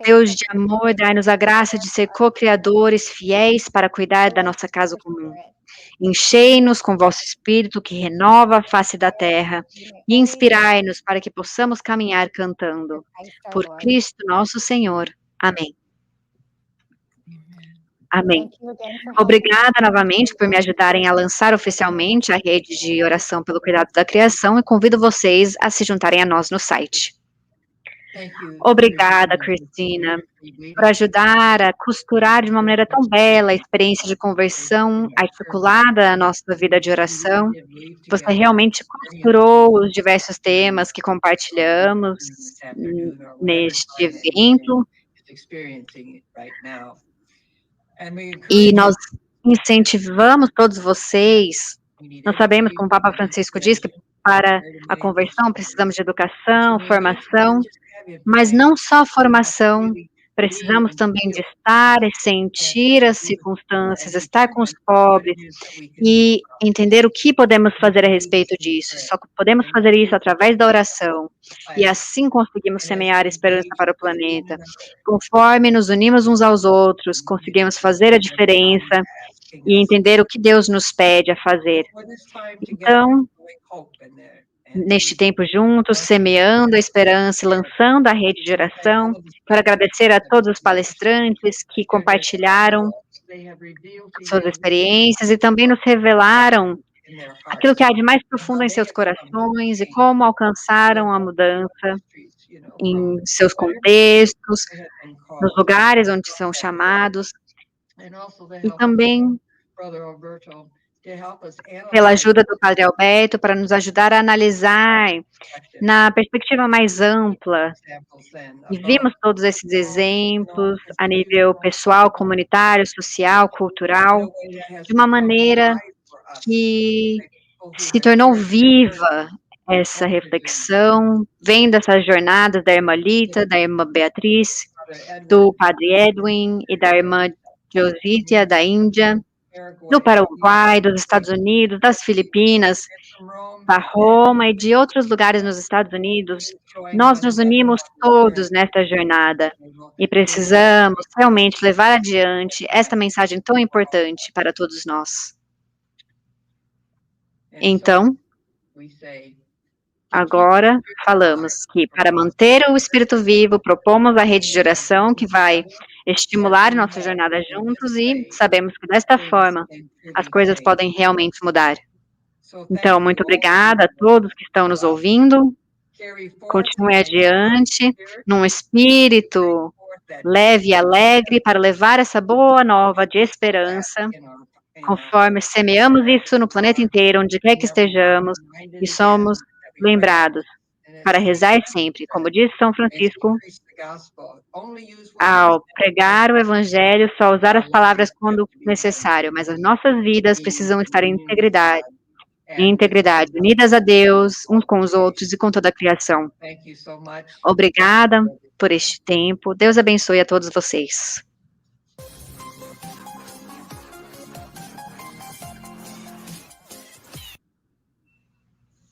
Deus de amor, dai-nos a graça de ser co-criadores fiéis para cuidar da nossa casa comum. Enchei-nos com vosso Espírito que renova a face da terra e inspirai-nos para que possamos caminhar cantando. Por Cristo nosso Senhor. Amém. Amém. Obrigada novamente por me ajudarem a lançar oficialmente a rede de oração pelo cuidado da criação e convido vocês a se juntarem a nós no site. Obrigada, Cristina, por ajudar a costurar de uma maneira tão bela a experiência de conversão articulada à nossa vida de oração. Você realmente costurou os diversos temas que compartilhamos neste evento. E nós incentivamos todos vocês. Nós sabemos, como o Papa Francisco diz, que para a conversão precisamos de educação, formação, mas não só formação, precisamos também de estar e sentir as circunstâncias, estar com os pobres e entender o que podemos fazer a respeito disso. Só podemos fazer isso através da oração e assim conseguimos semear esperança para o planeta. Conforme nos unimos uns aos outros, conseguimos fazer a diferença e entender o que Deus nos pede a fazer. Então, neste tempo juntos, semeando a esperança e lançando a rede de oração, quero agradecer a todos os palestrantes que compartilharam suas experiências e também nos revelaram aquilo que há de mais profundo em seus corações e como alcançaram a mudança em seus contextos, nos lugares onde são chamados, e também pela ajuda do Padre Alberto para nos ajudar a analisar na perspectiva mais ampla. E vimos todos esses exemplos a nível pessoal, comunitário, social, cultural, de uma maneira que se tornou viva essa reflexão, vem dessas jornadas da irmã Lita, da irmã Beatriz, do Padre Edwin e da irmã Jositia da Índia, do Paraguai, dos Estados Unidos, das Filipinas, da Roma e de outros lugares nos Estados Unidos. Nós nos unimos todos nesta jornada e precisamos realmente levar adiante esta mensagem tão importante para todos nós. Então, Agora falamos que para manter o espírito vivo, propomos a rede de oração que vai estimular nossa jornada juntos e sabemos que desta forma as coisas podem realmente mudar. Então, muito obrigada a todos que estão nos ouvindo. Continue adiante num espírito leve e alegre para levar essa boa nova de esperança, conforme semeamos isso no planeta inteiro, onde quer que estejamos, e somos lembrados para rezar sempre, como disse São Francisco, ao pregar o evangelho, só usar as palavras quando necessário, mas as nossas vidas precisam estar em integridade, unidas a Deus, uns com os outros e com toda a criação. Obrigada por este tempo. Deus abençoe a todos vocês.